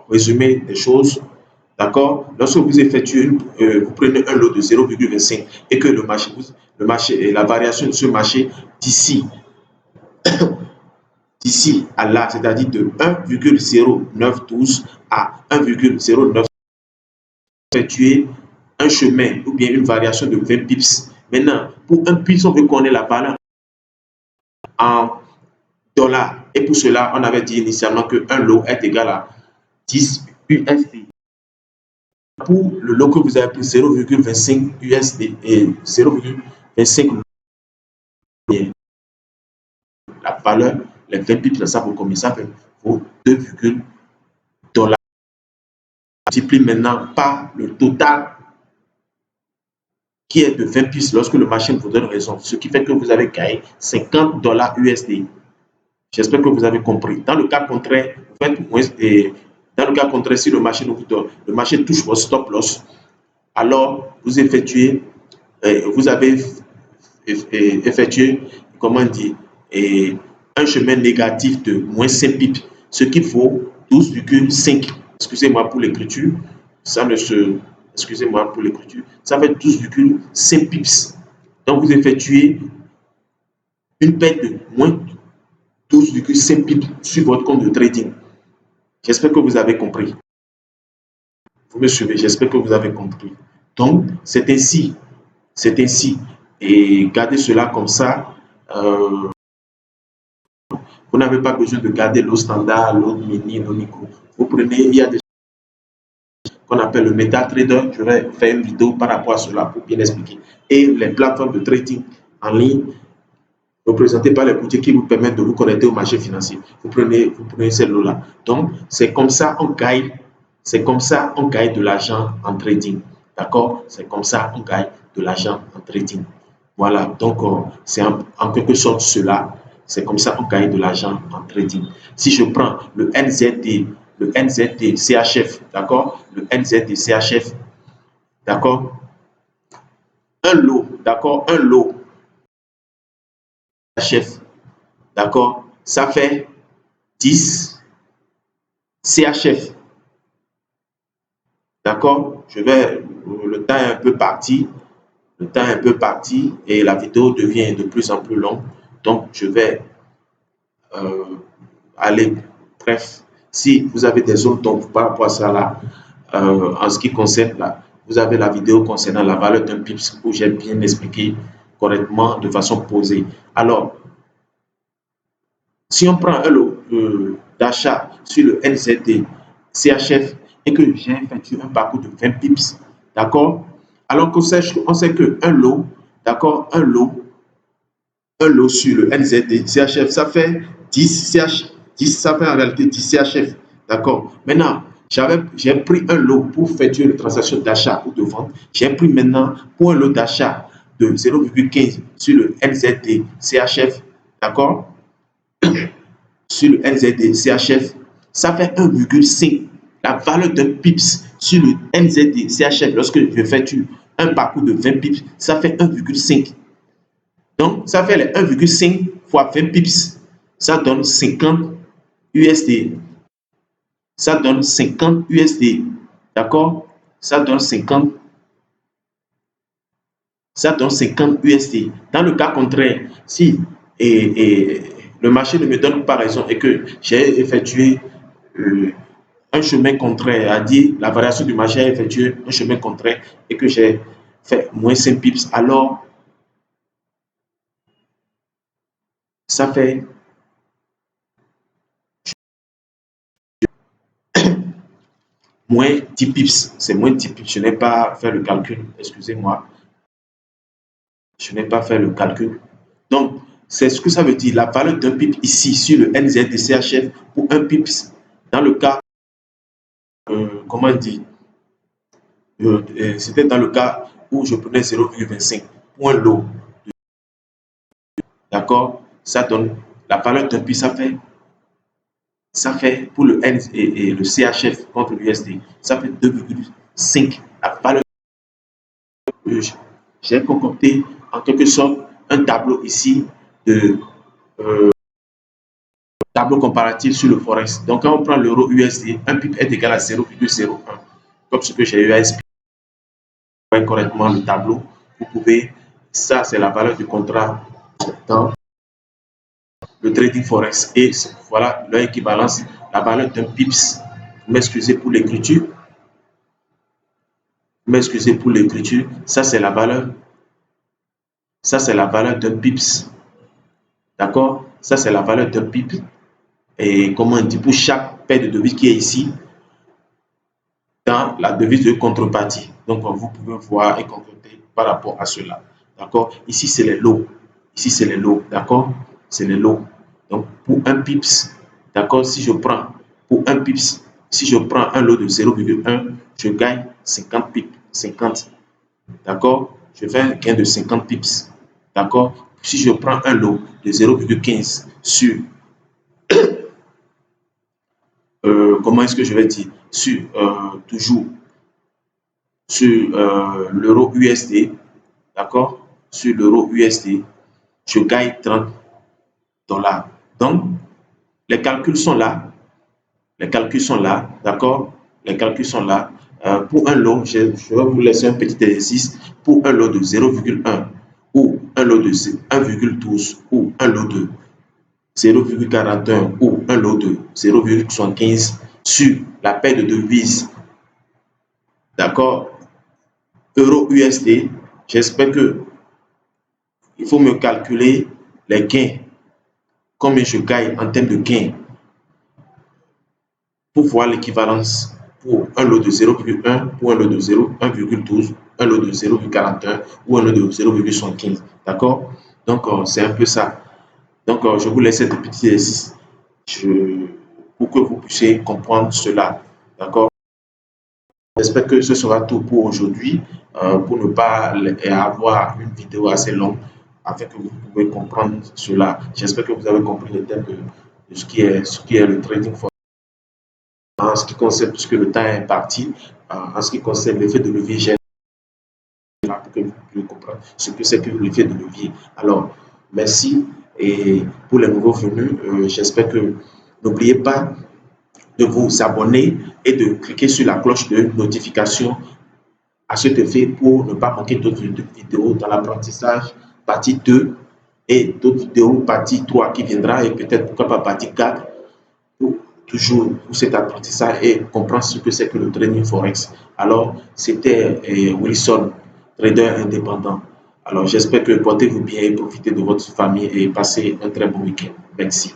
résumé des choses, d'accord? Lorsque vous effectuez, vous prenez un lot de 0,25 et que le marché et la variation de ce marché d'ici à là, c'est-à-dire de 1,0912 à 1,09, effectuer un chemin ou bien une variation de 20 pips. Maintenant, pour un pips, on veut connaître la valeur en dollars. Et pour cela, on avait dit initialement qu'un lot est égal à 10 USD. Pour le lot que vous avez pris, 0,25 USD et 0,25, la valeur, les 20 pips, ça vaut combien? Ça vaut 2, dollars. Multiplie maintenant par le total qui est de 20 pips lorsque le marché vous donne raison. Ce qui fait que vous avez gagné 50 dollars USD. J'espère que vous avez compris. Dans le cas contraire, dans le cas contraire, si le marché nous donne, le marché touche votre stop loss, alors vous effectuez, vous avez effectué, comment dire, un chemin négatif de moins 5 pips, ce qui vaut 12,5. Excusez-moi pour l'écriture, ça ne se, excusez-moi pour l'écriture, ça fait 12,5 pips. Donc vous effectuez une perte de moins 12,5 pips sur votre compte de trading. J'espère que vous avez compris. Vous me suivez, j'espère que vous avez compris. Donc, c'est ainsi. Et gardez cela comme ça. Vous n'avez pas besoin de garder l'eau standard, l'eau mini, l'eau micro. Vous prenez, il y a des choses qu'on appelle le MetaTrader. Je vais faire une vidéo par rapport à cela pour bien expliquer. Et les plateformes de trading en ligne, représentés par les courtiers qui vous permettent de vous connecter au marché financier. Vous prenez ces lots-là. Donc, c'est comme ça on gagne, de l'argent en trading. D'accord? C'est comme ça on gagne de l'argent en trading. Voilà, donc c'est en quelque sorte cela. C'est comme ça on gagne de l'argent en trading. Si je prends le NZD CHF, d'accord? Le NZD CHF, d'accord? Un lot, d'accord? Un lot CHF, d'accord? Ça fait 10 CHF, d'accord? Le temps est un peu parti, et la vidéo devient de plus en plus longue. Donc, je vais euh, aller, bref, si vous avez des zones d'ombre par rapport à ça là, en ce qui concerne là, vous avez la vidéo concernant la valeur d'un pips où j'ai bien expliqué correctement de façon posée. Alors, si on prend un lot d'achat sur le NZD CHF et que j'ai effectué un parcours de 20 pips, d'accord? Alors qu'on sait qu'un lot, d'accord, un lot sur le NZD CHF, ça fait 10 CH, 10, ça fait en réalité 10 CHF, d'accord? Maintenant, j'ai pris un lot pour effectuer une transaction d'achat ou de vente. J'ai pris maintenant pour un lot d'achat de 0,15 sur le NZD CHF, d'accord? Sur le NZD CHF, ça fait 1,5. La valeur d'un pips sur le NZD CHF, lorsque je fais un parcours de 20 pips, ça fait 1,5. Donc, ça fait les 1,5 fois 20 pips. Ça donne 50 USD. Ça donne 50 USD. D'accord? Ça donne 50. Ça donne 50 USD. Dans le cas contraire, si le marché ne me donne pas raison et que j'ai effectué un chemin contraire, à dire la variation du marché a effectué un chemin contraire et que j'ai fait moins 5 pips, alors ça fait moins 10 pips. C'est moins 10 pips. Je n'ai pas fait le calcul, excusez-moi. Je n'ai pas fait le calcul. Donc, c'est ce que ça veut dire. La valeur d'un pip ici sur le NZD-CHF pour un pips, dans le cas, comment dire, c'était dans le cas où je prenais 0,25 pour un lot. D'accord? Ça donne la valeur d'un pip, ça fait pour le N et le CHF contre l'USD, ça fait 2,5. La valeur, j'ai concocté en quelque sorte un tableau ici de tableau comparatif sur le Forex. Donc, quand on prend l'euro USD, un pip est égal à 0,01. Comme ce que j'ai eu à expliquer correctement le tableau, vous pouvez, ça c'est la valeur du contrat dans le trading Forex. Et voilà leur équivalence, la valeur d'un pips. Vous m'excusez pour l'écriture. Ça c'est la valeur. Ça c'est la valeur d'un pips. D'accord? Ça c'est la valeur d'un pips. Et comment on dit, pour chaque paire de devises qui est ici, dans la devise de contrepartie. Donc, vous pouvez voir et concrétiser par rapport à cela. D'accord? Ici, c'est les lots. Ici, c'est les lots. D'accord? C'est les lots. Donc, pour un pips, d'accord, si je prends pour un pips, si je prends un lot de 0,1, je gagne 50 pips. 50. D'accord? Je fais un gain de 50 pips. D'accord? Si je prends un lot de 0,15 sur comment est-ce que je vais dire, sur toujours sur l'euro USD, d'accord, sur l'euro USD, je gagne 30 dollars. Donc, les calculs sont là, d'accord, les calculs sont là. Pour un lot, je vais vous laisser un petit exercice. Pour un lot de 0,1 ou un lot de 1,12 ou un lot de 0,41 ou un lot de 0,75 sur la paire de devises, d'accord, euro USD, j'espère que il faut me calculer les gains, combien je gagne en termes de gains pour voir l'équivalence pour un lot de 0,1, pour un lot de 1,12, un lot de 0,41 ou un lot de 0,75. D'accord? Donc, c'est un peu ça. Donc, je vous laisse cette petite exercice pour que vous puissiez comprendre cela. D'accord? J'espère que ce sera tout pour aujourd'hui, pour ne pas avoir une vidéo assez longue, afin que vous pouvez comprendre cela. J'espère que vous avez compris le thème de ce qui est le trading forex en ce qui concerne, puisque le temps est imparti, en ce qui concerne l'effet de levier général, pour que vous puissiez comprendre ce que c'est que l'effet de levier. Alors, merci. Et pour les nouveaux venus, j'espère que n'oubliez pas de vous abonner et de cliquer sur la cloche de notification à cet effet pour ne pas manquer d'autres vidéos dans l'apprentissage partie 2 et d'autres vidéos partie 3 qui viendra et peut-être pourquoi pas partie 4 pour toujours pour cet apprentissage et comprendre ce que c'est que le trading forex. Alors, c'était Wilson, trader indépendant. Alors, j'espère que portez-vous bien et profitez de votre famille et passez un très bon week-end. Merci.